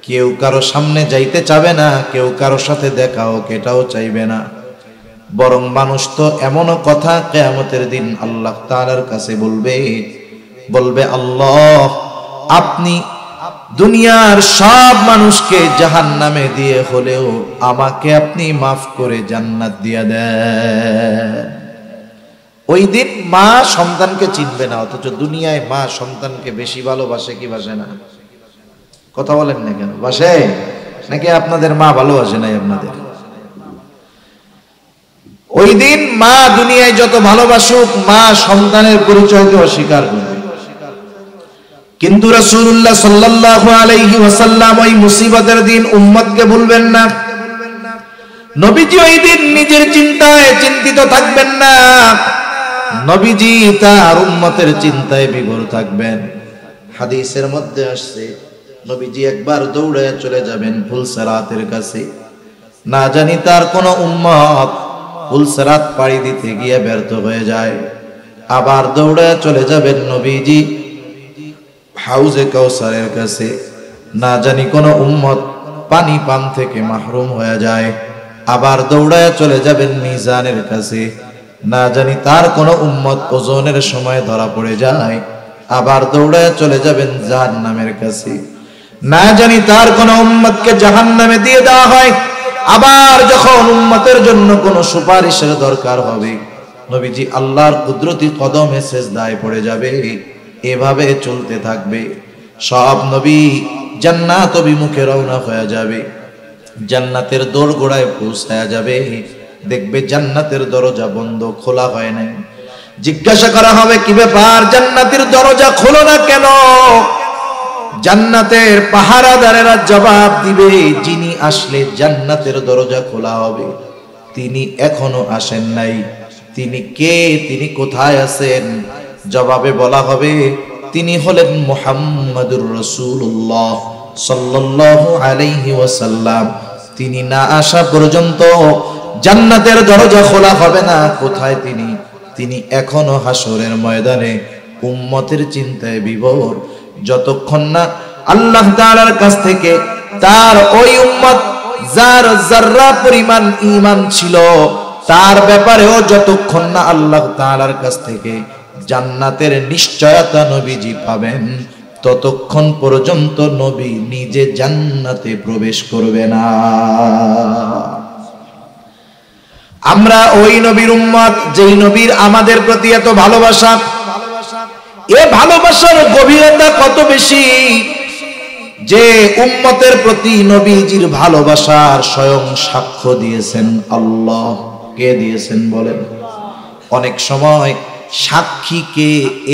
কেউ কারো সামনে যাইতে চাবে না, কেউ কারো সাথে দেখা হোক এটাও চাইবে না। বরং মানুষ তো এমনও কথা কিয়ামতের দিন আল্লাহ তাআলার কাছে বলবে, আল্লাহ, আপনি দুনিয়ার সব মানুষকে জাহান্নামে দিয়ে হলেও আমাকে আপনি মাফ করে জান্নাত দিয়ে দেন। ওই দিন মা সন্তানকে চিনবে না, অথচ দুনিয়ায় মা সন্তানকে বেশি ভালোবাসে কি বাসে না? কথা বলেন না কেন? বাসে নাকি আপনাদের মা ভালোবাসে নাই আপনাদের? ওই দিন মা দুনিয়ায় যত ভালোবাসুক, মা সন্তানের পরিচয়কে অস্বীকার করবে। কিন্তু রাসূলুল্লাহ সাল্লাল্লাহু আলাইহি ওয়াসাল্লাম ওই মুসিবতের দিন উম্মতকে ভুলবেন না। নবীজি ওই দিন নিজের চিন্তায় চিন্তিত থাকবেন না, নবীজি তার উম্মতের চিন্তায় বিভোর থাকবেন। হাদিসের মধ্যে আসছে, নবীজি একবার দৌড়ে চলে যাবেন ফুলসিরাতের কাছে। না জানি তার কোন উম্মত পুলসিরাত পাড়ি দিতে গিয়ে ব্যর্থ হয়ে যায়, আবার দৌড়ে চলে যাবেন নবীজি হাউজে কাউসারের কাছে। না জানি কোন উম্মত পানি পান থেকে মাহরুম হয়ে যায়, আবার দৌড়ায় চলে যাবেন মিজানের কাছে। না জানি তার কোন উম্মত ওজনের সময় ধরা পড়ে যায়, আবার দৌড়ায় চলে যাবেন জাহান্নামের কাছে। না জানি তার কোন উম্মতকে জাহান্নামে দিয়ে দেওয়া হয়, আবার যখন উম্মতের জন্য কোন সুপারিশের দরকার হবে, নবীজি আল্লাহর কুদরতি কদমে সেজদায় পড়ে যাবে। এভাবে চলতে থাকবে। সব নবী জান্নাত অভিমুখে রওনা হয়ে যাবে, জান্নাতের দোরগোড়ায় পৌঁছায়া যাবে। দেখবে জান্নাতের দরজা বন্ধ, খোলা হয় নাই। জিজ্ঞাসা করা হবে, কি ব্যাপার, জান্নাতের দরজা খোলো না কেন? জান্নাতের পাহারাদারেরা জবাব দিবে, যিনি আসলে জান্নাতের দরজা খোলা হবে তিনি এখনো আসেন নাই। তিনি কে? তিনি কোথায় আছেন? জবাবে বলা হবে, তিনি হলেন মুহাম্মাদুর রাসূলুল্লাহ সাল্লাল্লাহু আলাইহি ওয়াসাল্লাম। তিনি না আসা পর্যন্ত জান্নাতের দরজা খোলা হবে না। কোথায় তিনি? তিনি এখনো হাসরের ময়দানে উম্মতের চিন্তায় বিভোর। যতক্ষণ না আল্লাহ তাআলার কাছ থেকে তার ওই উম্মত যার যাররা পরিমাণ ঈমান ছিল তার ব্যাপারেও যতক্ষণ না আল্লাহ তাআলার কাছ থেকে জান্নাতের নিশ্চয়তা নবীজি পাবেন, ততক্ষণ পর্যন্ত নবী নিজে জান্নাতে প্রবেশ করবে না। আমরা ওই নবীর উম্মত, যেই নবীর আমাদের প্রতি এত ভালোবাসা। এ ভালোবাসার গভীরতা কত বেশি যে উম্মতের প্রতি নবীজির ভালোবাসার স্বয়ং সাক্ষ্য দিয়েছেন আল্লাহ। কে দিয়েছেন বলেন? অনেক সময় সাক্ষীকে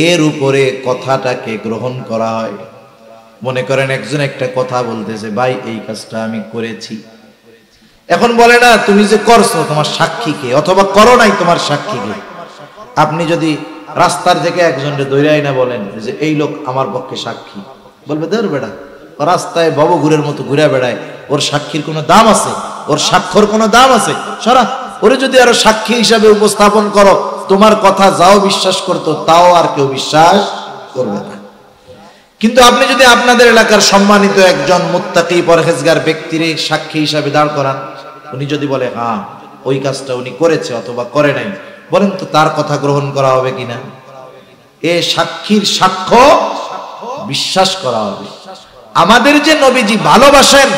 এর উপরে কথাটাকে গ্রহণ করা হয়। মনে করেন একজন একটা কথা বলতেছে, ভাই এই কাজটা আমি করেছি। এখন বলে না, তুমি যে করছো তোমার সাক্ষীকে, অথবা করো নাই তোমার সাক্ষীকে। আপনি যদি রাস্তার থেকে একজনকে দৌড়াই না বলেন যে এই লোক আমার পক্ষে সাক্ষী, বলবে ধর বেটা, রাস্তায় ভবঘুরের মতো ঘুরে বেড়ায়, ওর সাক্ষীর কোনো দাম আছে? ওর সাক্ষর কোনো দাম আছে? সরা, ওরে যদি আরো সাক্ষী হিসাবে উপস্থাপন করো, তোমার কথা যাও বিশ্বাস করতো তাও আর কেউ বিশ্বাস করবে না। কিন্তু আপনি যদি আপনাদের এলাকার সম্মানিত একজন মুত্তাকি পরহেজগার ব্যক্তির সাক্ষী হিসাবে দাঁড় করান, উনি যদি বলে হ্যাঁ ওই কাজটা উনি করেছে অথবা করে নাই, বলেন তো তার কথা গ্রহণ করা হবে কিনা? এ সাক্ষীর সাক্ষ্য বিশ্বাস করা হবে। আমাদের যে নবীজি ভালোবাসেন,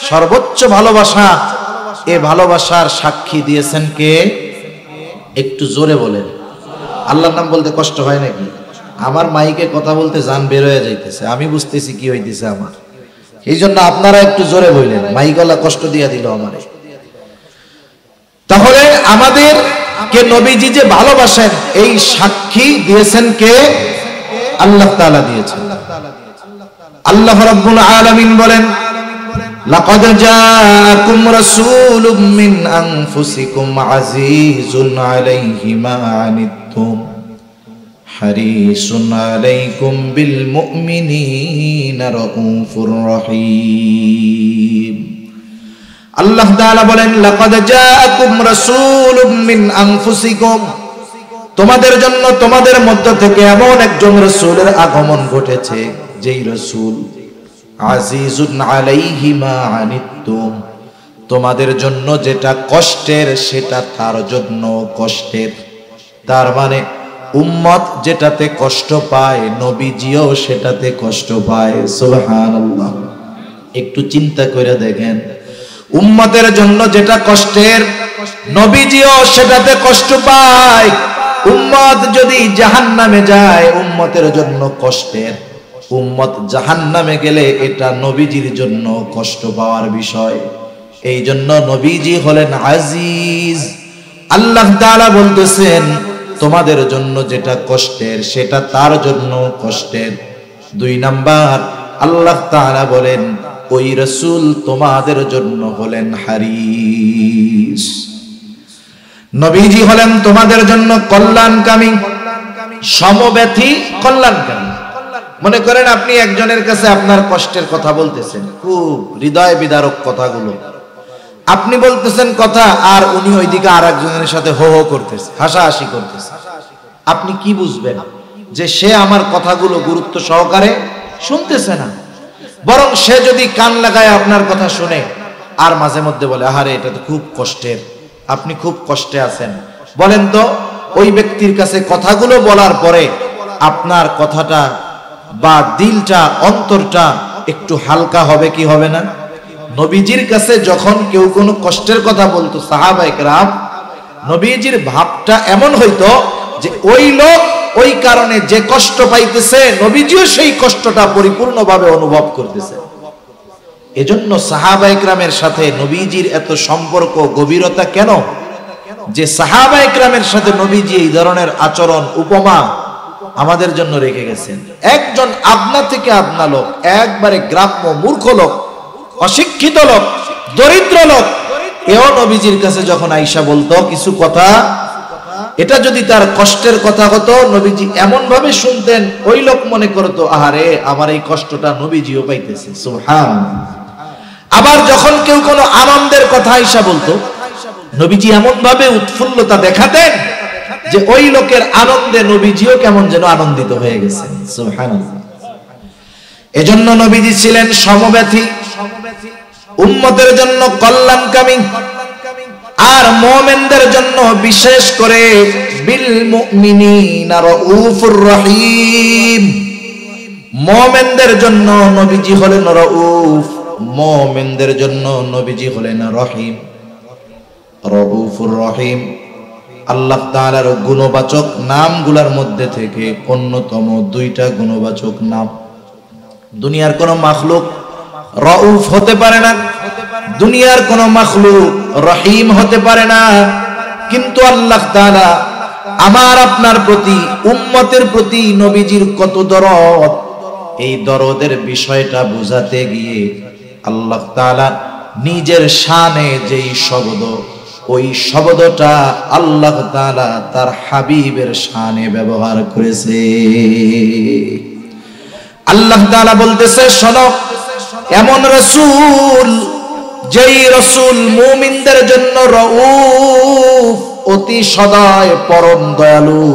সর্বোচ্চ ভালোবাসা, এ ভালোবাসার সাক্ষী দিয়েছেন কে? একটু জোরে বলেন। আল্লাহর নাম বলতে কষ্ট হয় নাকি? আমার মাইকে কথা বলতে জান বের হয়ে যাইতেছে, আমি বুঝতেছি কি হইতেছে আমার। এই জন্য আপনারা একটু জোরে বললেন, মাইকওয়ালা কষ্ট দিয়ে দিল আমারে। তাহলে আমাদের কে নবীজি যে ভালোবাসেন এই সাক্ষী দিয়েছেন কে? আল্লাহ তাআলা দিয়েছেন। আল্লাহ রাব্বুল আলামিন বলেন, লাকাদ জাআকুম রাসূলুম মিন আনফুসিকুম আজিজুন আলাইহি মা আনিতুম হারিসুন আলাইকুম বিল মুমিনিনা রাউফুর রহিম। আল্লাহ তাআলা বলেন, লাকাদ জাআকুম রাসূলুম মিন আনফুসিকুম, তোমাদের জন্য তোমাদের মধ্য থেকে এমন একজন রাসূলের আগমন ঘটেছে, যেই রাসূল আজিজুন আলাইহি মা আনিতুম, তোমাদের জন্য যেটা কষ্টের সেটা তার জন্য কষ্টের। তার মানে উম্মত যেটাতে কষ্ট পায় নবীজিও সেটাতে কষ্ট পায়। সুবহানাল্লাহ। একটু চিন্তা করে দেখেন, উম্মতের জন্য যেটা কষ্টের নবীজিও সেটাতে কষ্ট পায়। উম্মত যদি জাহান্নামে যায় উম্মতের জন্য কষ্টের, উম্মত জাহান্নামে গেলে এটা নবীজির জন্য কষ্ট পাওয়ার বিষয়। এই জন্য নবীজি হলেন আজিজ। আল্লাহ তাআলা বলতেছেন, তোমাদের জন্য যেটা কষ্টের সেটা তার জন্য কষ্টের। 2 নাম্বার, আল্লাহ তাআলা বলেন ওই রাসূল তোমাদের জন্য হলেন হারিস। নবীজি হলেন তোমাদের জন্য কল্যাণকামী, সমব্যথী কল্যাণকামী। মনে করেন আপনি একজনের কাছে আপনার কষ্টের কথা বলতেছেন, খুব হৃদয় বিদারক কথাগুলো। আপনি বলতেছেন কথা আর উনি ওইদিকে আর একজনের সাথে হো হো করতেছে, হাসাহাসি করতেছে। আপনি কি বুঝবেন যে সে আমার কথাগুলো গুরুত্ব সহকারে শুনতেছে না, বরং সে যদি কান লাগায় আপনার কথা শুনে আর মাঝে মধ্যে বলে আহারে এটা তো খুব কষ্টের, আপনি খুব কষ্টে আছেন, বলেন তো ওই ব্যক্তির কাছে কথাগুলো বলার পরে আপনার কথাটা বা দিলটা, অন্তরটা একটু হালকা হবে কি হবে না? নবীজির কাছে যখন কেউ কোনো কষ্টের কথা বলতো সাহাবায়ে কেরাম, নবীজির ভাবটা এমন হইতো যে ওই লোক ওই কারণে যে কষ্ট পাইতেছে নবীজিও সেই কষ্টটা পরিপূর্ণভাবে অনুভব করতেছে। এজন্য সাহাবায়ে কেরামের সাথে নবীজির এত সম্পর্ক, গভীরতা কেন? যে সাহাবায়ে কেরামের সাথে নবীজি এই ধরনের আচরণ, উপমা আমাদের জন্য রেখে গেছেন। একজন আপনা থেকে আপনা লোক, একবারে গ্রাম্য মূর্খ লোক, অশিক্ষিত লোক, দরিদ্র লোক, এও নবীজির কাছে যখন আয়েশা বলতো কিছু কথা, এটা যদি তার কষ্টের কথা হতো নবীজি এমন ভাবে শুনতেন, ওই লোক মনে করতো আহারে আমার এই কষ্টটা নবীজিও পাইতেছে। সুবহানাল্লাহ। আবার যখন কেউ কোনো আনন্দের কথা আয়েশা বলতো, নবীজি এমন ভাবে উৎফুল্লতা দেখাতেন যে ওই লোকের আনন্দে নবীজিও কেমন যেন আনন্দিত হয়ে গেছেন। সুবহানাল্লাহ। এজন্য নবীজি ছিলেন সমব্যথী, উম্মতের জন্য কল্যাণকামী, আর মুমিনদের জন্য বিশেষ করে বিল মুমিনিনা রাউফুর রহিম। মুমিনদের জন্য নবীজি হলেন রাউফ, মুমিনদের জন্য নবীজি হলেন রহিম, রাউফুর রহিম। আল্লাহ তাআলার গুণবাচক নামগুলোর মধ্যে থেকে অন্যতম দুইটা গুণবাচক নাম। দুনিয়ার কোন মাখলুক রাউফ হতে পারে না, দুনিয়ার কোন মাখলুক রহিম হতে পারে না, কিন্তু আল্লাহ তাআলা আমার আপনার প্রতি, উম্মতের প্রতি নবীজির কত দরদ, এই দরদের বিষয়টা বোঝাতে গিয়ে আল্লাহ তাআলা নিজের শানে যেই শব্দ, ওই শব্দটা আল্লাহ তাআলা তার হাবিবের শানে ব্যবহার করেছে। আল্লাহ তাআলা বলতেছে শোনো, এমন রাসূল যেই রাসূল মুমিনদের জন্য রাউফ, অতি সদয়, পরম দয়ালু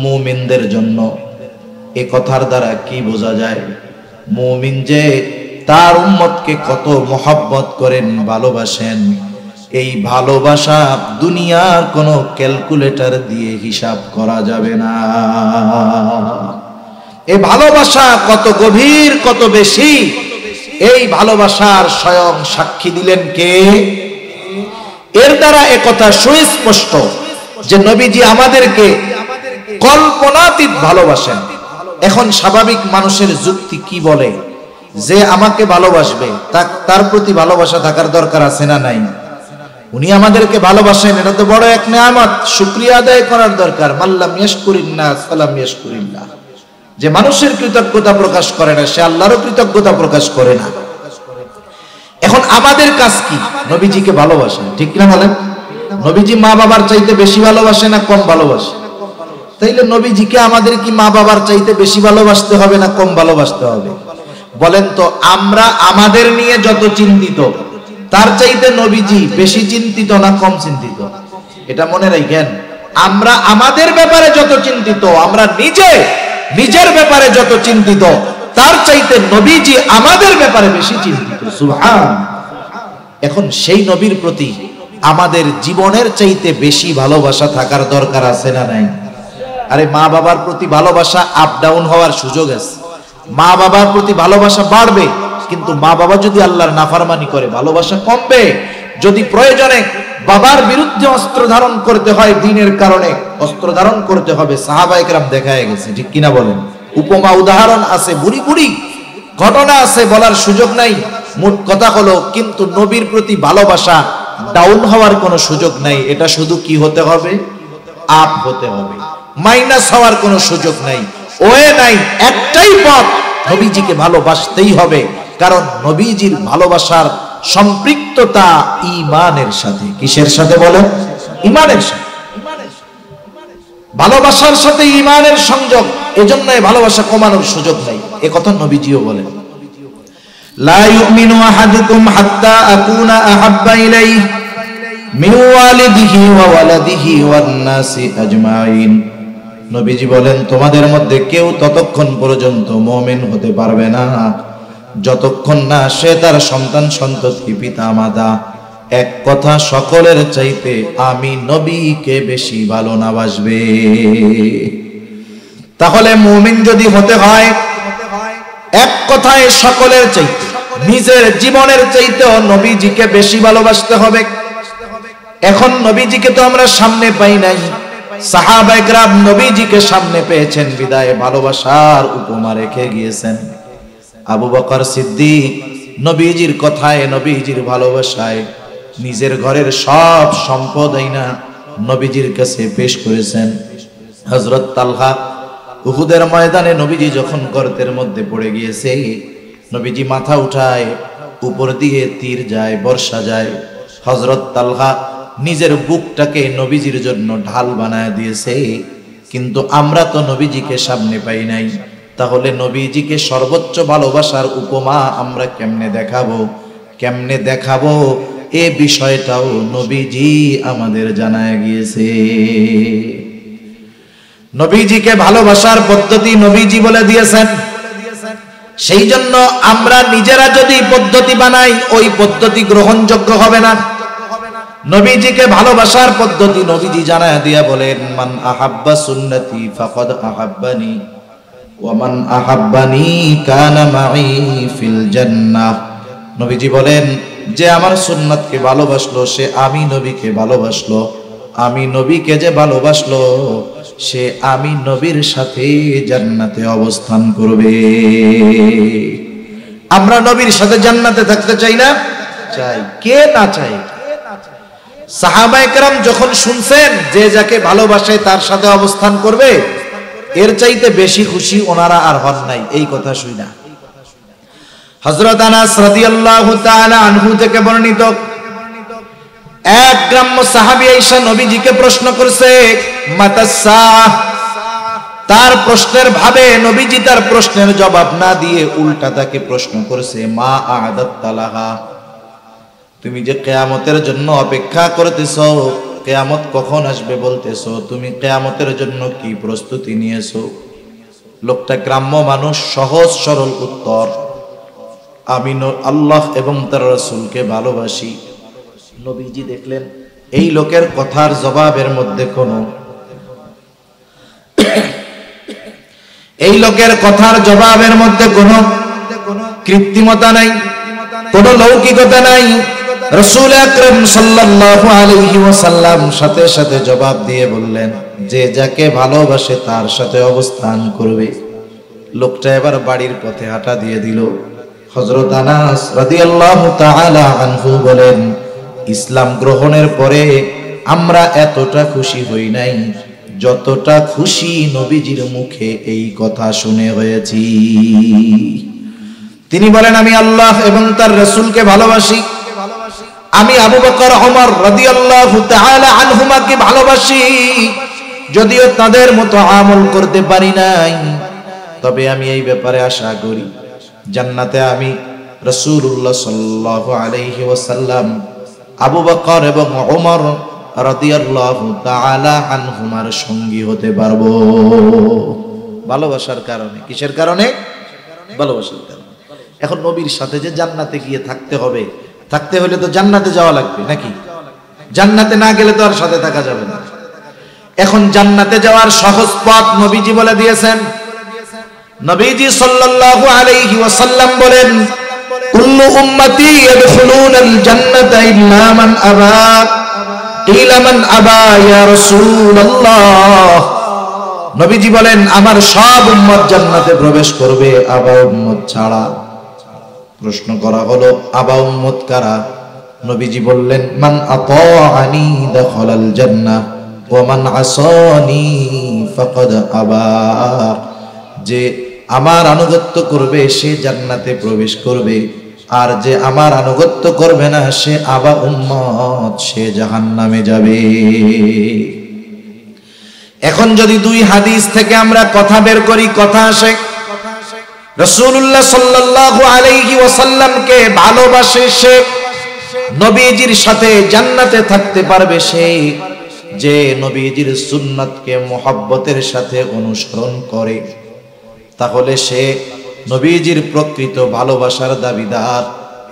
মুমিনদের জন্য। এই কথার দ্বারা কি বোঝা যায়? মুমিন যে তার উম্মতকে কত মহব্বত করেন, ভালোবাসেন, এই ভালোবাসা দুনিয়ার কোনো ক্যালকুলেটর দিয়ে হিসাব করা যাবে না। এই ভালোবাসা কত গভীর, কত বেশি, এই ভালোবাসার স্বয়ং সাক্ষী দিলেন কে? এর দ্বারা একথা সুস্পষ্ট যে নবীজি আমাদেরকে কল্পনাতীত ভালোবাসেন। এখন স্বাভাবিক মানুষের যুক্তি কি বলে যে আমাকে ভালোবাসবে, তার প্রতি ভালোবাসা থাকার দরকার আছে না নাই? উনি আমাদেরকে ভালোবাসেন, এটা তো বড় এক নিয়ামত, শুকরিয়া আদায় করার দরকার। মাল্লাম ইয়াশকুরিন নাস ফালাম ইয়াশকুরিল্লাহ। যে মানুষের কৃতজ্ঞতা প্রকাশ করে না, সে আল্লাহরও কৃতজ্ঞতা প্রকাশ করে না। এখন আমাদের কাজ কি? নবীজিকে ভালোবাসেন, ঠিক না বলেন? নবীজি মা বাবার চাইতে বেশি ভালোবাসে না কম ভালোবাসে? তাইলে নবীজিকে আমাদের কি মা বাবার চাইতে বেশি ভালোবাসতে হবে না কম ভালোবাসতে হবে? বলেন তো, আমরা আমাদের নিয়ে যত চিন্তিত, তার চাইতে নবীজি বেশি চিন্তিত না কম চিন্তিত? এটা মনে রাখেন। আমরা আমাদের ব্যাপারে যত চিন্তিত, আমরা নিজের ব্যাপারে যত চিন্তিত, তার চাইতে নবীজি আমাদের ব্যাপারে বেশি চিন্তিত। সুবহান। এখন সেই নবীর প্রতি আমাদের জীবনের চাইতে বেশি ভালোবাসা থাকার দরকার আছে না নাই? আরে মা বাবার প্রতি ভালোবাসা আপ ডাউন হওয়ার সুযোগ আছে। মা বাবার প্রতি ভালোবাসা বাড়বে, কিন্তু মা বাবা যদি আল্লাহর নাফরমানি করে ভালোবাসা কমবে। যদি প্রয়োজনে বাবার বিরুদ্ধে অস্ত্র ধারণ করতে হয় দ্বীনের কারণে, অস্ত্র ধারণ করতে হবে। সাহাবায়ে কেরাম দেখায় গেছে, ঠিক কিনা বলেন? উপমা উদাহরণ আছে, বুড়ি বুড়ি ঘটনা আছে, বলার সুযোগ নাই। মোট কথা হলো, কিন্তু নবীর প্রতি ভালোবাসা ডাউন হওয়ার কোনো সুযোগ নাই। এটা শুধু কি হতে হবে? আপ হতে হবে, মাইনাস হওয়ার কোনো সুযোগ নাই, ওয়ে নাই। একটাই পথ, নবীজিকে ভালোবাসতেই হবে। কারণ নবীজির ভালোবাসার সম্পৃক্ততা ঈমানের সাথে। কিসের সাথে বলেন? ঈমানের সাথে। ভালোবাসার সাথে ঈমানের সংযোগ, এজন্য ভালোবাসা কমানোর সুযোগ নাই। এ কথা নবীজিও বলেন। লা ইউমিনু আহাদুকুম হাত্তা আকুনা আহাব্বা ইলাইহি মিন ওয়ালিদিহি ওয়া ওয়ালাদিহি ওয়ান নাসি আজমাইন। নবীজি বলেন, তোমাদের মধ্যে কেউ ততক্ষণ পর্যন্ত মুমিন হতে পারবে না যতক্ষণ না সে তার সন্তান সন্ততি পিতা মাতা এক কথা সকলের চাইতে আমি নবীকে বেশি ভালো না বাসবে। তাহলে মুমিন যদি হতে হয় এক কথায় সকলের চাইতে নিজের জীবনের চাইতেও নবীজিকে বেশি ভালোবাসতে হবে। এখন নবীজিকে তো আমরা সামনে পাই নাই, সাহাবায়ে কেরাম নবীজিকে সামনে পেয়েছেন বিদায় ভালোবাসার উপমা রেখে গিয়েছেন। আবু বকর সিদ্দিক নবীজির কথায় নবীজির ভালোবাসায় নিজের ঘরের সব সম্পদ আইনা নবীজির কাছে পেশ করেছেন। হযরত তালহা উহুদের ময়দানে নবীজি যখন গর্তের মধ্যে পড়ে গিয়েছে, নবীজি মাথা উঠায়, উপর দিয়ে তীর যায়, বর্ষা যায়। হযরত তালহা নিজের বুকটাকে নবীজির জন্য ঢাল বানায় দিয়েছে। কিন্তু আমরা তো নবীজিকে সামনে পাই নাই, তাহলে নবীজিকে সর্বোচ্চ ভালোবাসার উপমা আমরা কেমনে দেখাবো এ বিষয়টাও নবীজি আমাদের জানায় গিয়েছে। নবীজিকে ভালোবাসার পদ্ধতি নবীজি বলে দিয়েছেন। সেই জন্য আমরা নিজেরা যদি পদ্ধতি বানাই ওই পদ্ধতি গ্রহণযোগ্য হবে না। নবীজিকে ভালোবাসার পদ্ধতি নবীজি জানায় দিয়া বলেন, মান আহাব্বা সুন্নতি ফাকাদ আহাব্বানি ওয়া মান আহাব্বানি কানা মাই ফিল জান্নাহ। নবীজি বলেন, যে আমার সুন্নাতকে ভালোবাসলো সে আমি নবীকে ভালোবাসলো, আমি নবীকে যে ভালোবাসলো সে আমি নবীর সাথে জান্নাতে অবস্থান করবে। আমরা নবীর সাথে জান্নাতে থাকতে চাই না? চাই। কে না চাই? সাহাবায়ে কেরাম যখন শুনছেন যে যাকে ভালোবাসে তার সাথে অবস্থান করবে, এর চাইতে বেশি খুশি ওনারা আর হন নাই এই কথা শুই না। হযরত আনাস রাদিয়াল্লাহু তাআলা আনহু থেকে বর্ণিত, এক গ্রাম্য সাহাবী আয়েশা নবীজিকে প্রশ্ন করছে মাতাসসাহ। তার প্রশ্নের ভাবে নবীজি তার প্রশ্নের জবাব না দিয়ে উল্টা তাকে প্রশ্ন করেছে, মা আ'দাত লাহা, তুমি যে কিয়ামতের জন্য অপেক্ষা করতেছো, কিয়ামত কখন আসবে বলতেছো, তুমি কিয়ামতের জন্য কি প্রস্তুতি নিয়েছো? লোকটা গ্রাম্য মানুষ, সহজ সরল উত্তর, আমি আল্লাহ এবং তার রাসূলকে ভালোবাসি। নবীজি দেখলেন এই লোকের কথার জবাবের মধ্যে কোনো কৃত্রিমতা নাই, কোনো লৌকিকতা নাই। রাসূল আকরাম সাল্লাল্লাহু আলাইহি ওয়াসাল্লাম সাথে সাথে জবাব দিয়ে বললেন, যে যাকে ভালোবাসে তার সাথে অবস্থান করবে। লোকটা এবার বাড়ির পথে হাঁটা দিয়ে দিল। হযরত আনাস রাদিয়াল্লাহু তাআলা আনহু বলেন, ইসলাম গ্রহণের পরে আমরা এতটা খুশি হই নাই যতটা খুশি নবীজির মুখে এই কথা শুনে হয়েছি। তিনি বলেন, আমি আল্লাহ এবং তার রাসূলকে ভালোবাসি, আমি আবু বকর ওমর রাদিয়াল্লাহু তাআলা আনহুমাকে ভালোবাসি, যদিও তাদের মতো আমল করতে পারি নাই, তবে আমি এই ব্যাপারে আশা করি জান্নাতে আমি রাসূলুল্লাহ সাল্লাল্লাহু আলাইহি ওয়াসাল্লাম, আবু বকর এবং ওমর রাদিয়াল্লাহু তাআলা আনহুমার সঙ্গী হতে পারবো। ভালোবাসার কারণে। কিসের কারণে? ভালোবাসার কারণে। এখন নবীর সাথে যে জান্নাতে গিয়ে থাকতে হবে, থাকতে হলে তো জান্নাতে যাওয়া লাগবে নাকি? জান্নাতে না গেলে তো আর সাথে থাকা যাবে না। এখন জান্নাতে যাওয়ার সহজ পথ নবীজি বলে দিয়েছেন। নবীজি সাল্লাল্লাহু আলাইহি ওয়াসাল্লাম বলেন, কুল্লু উম্মতি ইয়াদখুলুনাল জান্নাতা ইল্লা মান আবা। কিলা মান আবা ইয়া রাসূলুল্লাহ। নবীজি বলেন, আমার সব উম্মত জান্নাতে প্রবেশ করবে, আবা উম্মত ছাড়া। প্রশ্ন করা হলো, আবা উম্মত কারা? নবীজি বললেন, মান আতাআনি দাখালাল জান্নাহ ওয়া মান আসানি ফাকাদ আবা। যে আমার আনুগত্য করবে সে জান্নাতে প্রবেশ করবে, আর যে আমার আনুগত্য করবে না সে আবা উম্মত, সে জাহান্নামে যাবে। এখন যদি দুই হাদিস থেকে আমরা কথা বের করি, কথা আসে, রাসূলুল্লাহ সাল্লাল্লাহু আলাইহি ওয়াসাল্লামকে ভালোবাসে সে, নবীজির সাথে জান্নাতে থাকতে পারবে সে, যে নবীজির সুন্নাতকে মুহাব্বতের সাথে অনুসরণ করে। তাহলে সে নবীজির প্রকৃত ভালোবাসার দাবিদার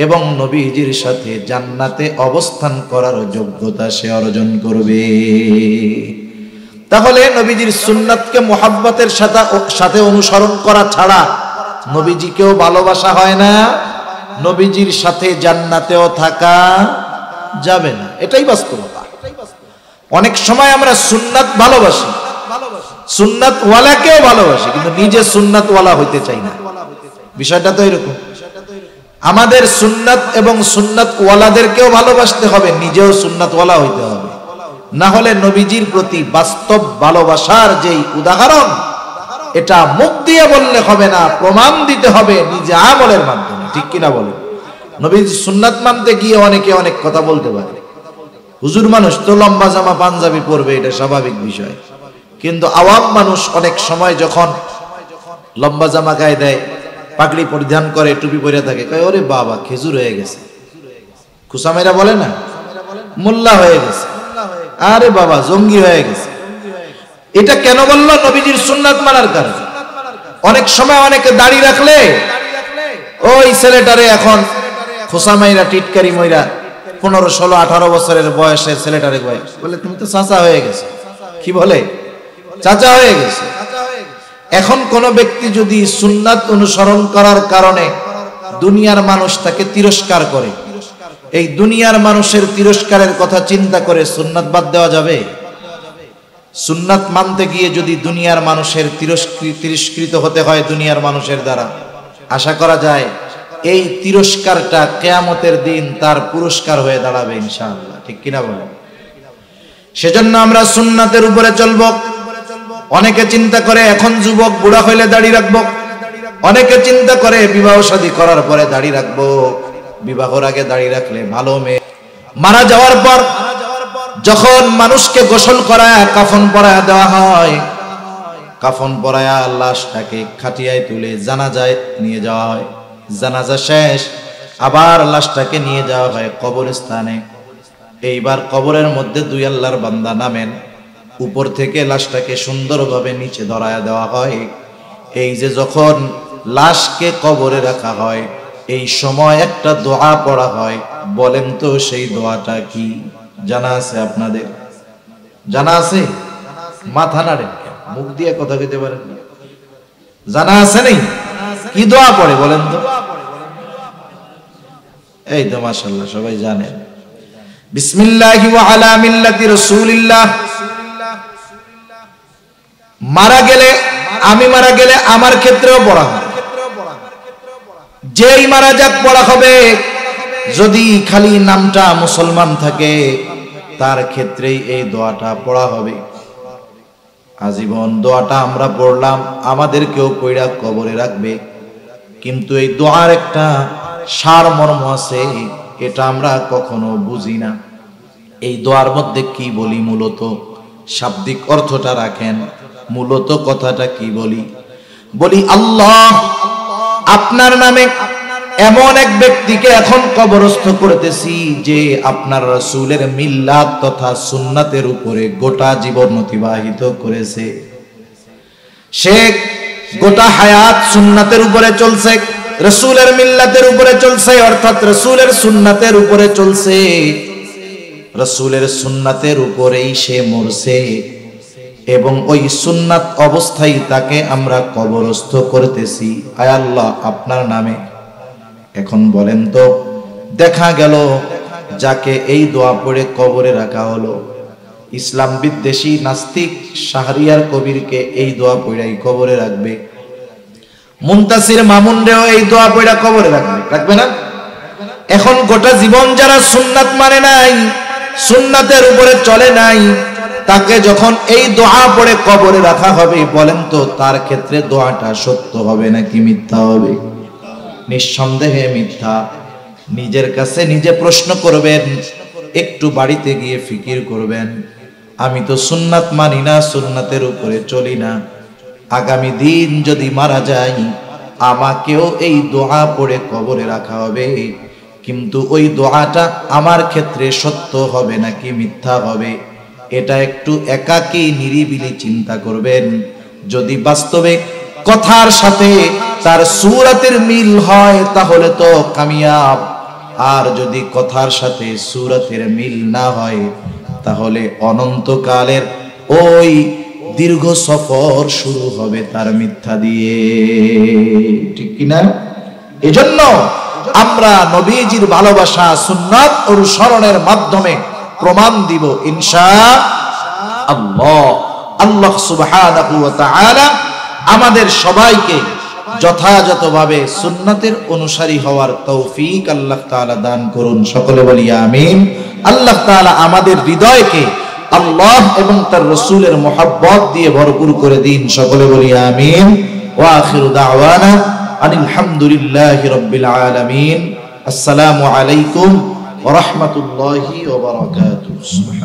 এবং নবীজির সাথে জান্নাতে অবস্থান করার যোগ্যতা সে অর্জন করবে। তাহলে নবীজির সুন্নাতকে মুহাব্বতের সাথে অনুসরণ করা ছাড়া নবীজিকেও ভালোবাসা হয় না, নবীজির সাথে জান্নাতেও থাকা যাবে না। এটাই বাস্তবতা। অনেক সময় আমরা সুন্নাত ভালোবাসি, সুন্নাত ওয়ালাকেও ভালোবাসি, কিন্তু নিজে সুন্নাত ওয়ালা হইতে চাই না। বিষয়টা তো এরকম। আমাদের সুন্নাত এবং সুন্নাত ওয়ালাদেরকেও ভালোবাসতে হবে, নিজেও সুন্নাত ওয়ালা হইতে হবে। না হলে নবীজির প্রতি বাস্তব ভালোবাসার যেই উদাহরণ, এটা মুখ দিয়ে বললে হবে না, প্রমাণ দিতে হবে নিজে আমলের মাধ্যমে। ঠিক কিনা বলেন? নবীজির সুন্নাত মানতে গিয়ে অনেকে অনেক কথা বলতে পারে। হুজুর মানুষ তো লম্বা জামা পাঞ্জাবি পরবে, এটা স্বাভাবিক বিষয়। কিন্তু আওয়াম মানুষ অনেক সময় যখন লম্বা জামা গায়ে দেয়, পাগড়ি পরিধান করে, টুপি পরে থাকে, কয় ওরে বাবা খেজুর হয়ে গেছে, খুসামেরা বলে না, মোল্লা হয়ে গেছে, আরে বাবা জঙ্গি হয়ে গেছে। এটা কেন বললো? নবীজির সুন্নাত মানার কারণে। অনেক সময় অনেকে দাড়ি রাখলে ওই ছেলেটারে এখন খোসামাইরা টিটকারি মইরা 15, 16, 18 বছরের বয়সের ছেলেটারে বলে তুমি তো চাচা হয়ে গেছে। কি বলে? চাচা হয়ে গেছে। এখন কোন ব্যক্তি যদি সুন্নাত অনুসরণ করার কারণে দুনিয়ার মানুষ তাকে তিরস্কার করে, এই দুনিয়ার মানুষের তিরস্কারের কথা চিন্তা করে সুন্নাত বাদ দেওয়া যাবে? সুন্নাত মানতে গিয়ে যদি দুনিয়ার মানুষের তিরস্কৃত হতে হয় দুনিয়ার মানুষের দ্বারা, আশা করা যায় এই তিরস্কারটা কিয়ামতের দিন তার পুরস্কার হয়ে দাঁড়াবে ইনশাআল্লাহ। ঠিক কিনা বলেন? সেজন্য আমরা সুন্নাতের উপরে চলবো। অনেকে চিন্তা করে এখন যুবক বুড়া হইলে দাড়ি রাখবো, অনেকে চিন্তা করে বিবাহ শাদী করার পরে দাড়ি রাখবো, বিবাহর আগে দাড়ি রাখলে ভালো। মেয়ে মারা যাওয়ার পর যখন মানুষকে গোসল করায় কাফন পরায়া দেওয়া হয়, কাফন পরায়া লাশটাকে খাটিয়ায় তুলে জানাজায় নিয়ে যাওয়া হয়, জানাজা শেষ আবার লাশটাকে নিয়ে যাওয়া হয় কবরস্থানে। এইবার কবরের মধ্যে দুই আল্লাহর বান্দা নামেন, উপর থেকে লাশটাকে সুন্দরভাবে নিচে ধরায়া দেওয়া হয়। এই যে যখন লাশকে কবরে রাখা হয়, এই সময় একটা দোয়া পড়া হয়। বলেন তো সেই দোয়াটা কি? জানা আছে আপনাদের? জানা আছে? মাথা নাড়েন, মুখ দিয়ে কথা কইতে পারেন না। জানা আছে নেই? কি দোয়া পড়ে বলেন তো? এই তো মাশাআল্লাহ সবাই জানেন। বিসমিল্লাহি ওয়া আলা মিল্লাতি রাসূলিল্লাহ। মারা গেলে, আমি মারা গেলে আমার ক্ষেত্রেও পড়া হয়, যেই মারা যাক পড়া হবে। যদি খালি নামটা মুসলমান থাকে তার ক্ষেত্রেই এই দোয়াটা পড়া হবে। আজীবন দোয়াটা আমরা পড়লাম, আমাদেরকেও কইরা কবরে রাখবে। কিন্তু এই দোয়ার একটা সার মর্ম আছে, এটা আমরা কখনো বুঝি না। এই দোয়ার মধ্যে কি বলি? মূলত শাব্দিক অর্থটা রাখেন, মূলত কথাটা কি বলি? বলি আল্লাহ আপনার নামে এমন এক ব্যক্তিকে এখন কবরস্থ করতেছি যে আপনার রাসূলের মিল্লাত তথা সুন্নাতের উপরে গোটা জীবন অতিবাহিত করেছে। সে গোটা হায়াত সুন্নাতের উপরে চলছে, রাসূলের মিল্লাতের উপরে চলছে, অর্থাৎ রাসূলের সুন্নাতের উপরে চলছে। রাসূলের সুন্নাতের উপরেই সে মরছে এবং ওই সুন্নাত অবস্থায় তাকে আমরা কবরস্থ করতেছি। আয় আল্লাহ আপনার নামে। এখন বলেন তো, দেখা গেল যাকে এই দোয়া পড়ে কবরে রাখা হলো, ইসলাম বিদ্বেষী নাস্তিক শাহরিয়ার কবিরকে এই দোয়া পড়াই কবরে রাখবে। মুনতাসির মামুনরেও এই দোয়া পড়া কবরে রাখবে, রাখবে না? এখন গোটা জীবন যারা সুন্নাত মানে নাই, সুন্নাতের উপরে চলে নাই, তাকে যখন এই দোয়া পড়ে কবরে রাখা হবে, বলেন তো তার ক্ষেত্রে দোয়াটা সত্য হবে নাকি মিথ্যা হবে? নিঃসন্দেহে মিথ্যা। নিজের কাছে নিজে প্রশ্ন করবেন, একটু বাড়িতে গিয়ে ফিকির করবেন, আমি তো সুন্নাত মানি না, সুন্নাতের উপরে চলি না। আগামী দিন যদি মারা যাই, আমাকেও এই দোয়া পড়ে কবরে রাখা হবে, কিন্তু ওই দোয়াটা আমার ক্ষেত্রে সত্য হবে নাকি মিথ্যা হবে, এটা একটু একাকী নিরিবিলি চিন্তা করবেন। যদি বাস্তবে কথার সাথে তার সূরাতের মিল হয় তাহলে তো কামিয়াব, আর যদি কথার সাথে সূরাতের মিল না হয় তাহলে অনন্তকালের ওই দীর্ঘ সফর শুরু হবে তার মিথ্যা দিয়ে, ঠিক কিনা? এজন্য আমরা নবীজির ভালোবাসা সুন্নাত অনুসরণের মাধ্যমে প্রমাণ দিব ইনশাআল্লাহ। আল্লাহ সুবহানাহু ওয়া তাআলা আমাদের সবাইকে যথাযথভাবে সুন্নাতের অনুসারী হওয়ার তৌফিক আল্লাহ তাআলা দান করুন, সকলে বলি আমিন। আল্লাহ তাআলা আমাদের হৃদয়কে আল্লাহ এবং তার রাসূলের মুহাব্বত দিয়ে ভরপুর করে দিন, সকলে বলি আমিন। ওয়া আখিরু দাওয়ানা আনিল হামদুলিল্লাহি রাব্বিল আলামিন। আসসালামু আলাইকুম ওয়া রাহমাতুল্লাহি ওয়া বারাকাতুহু।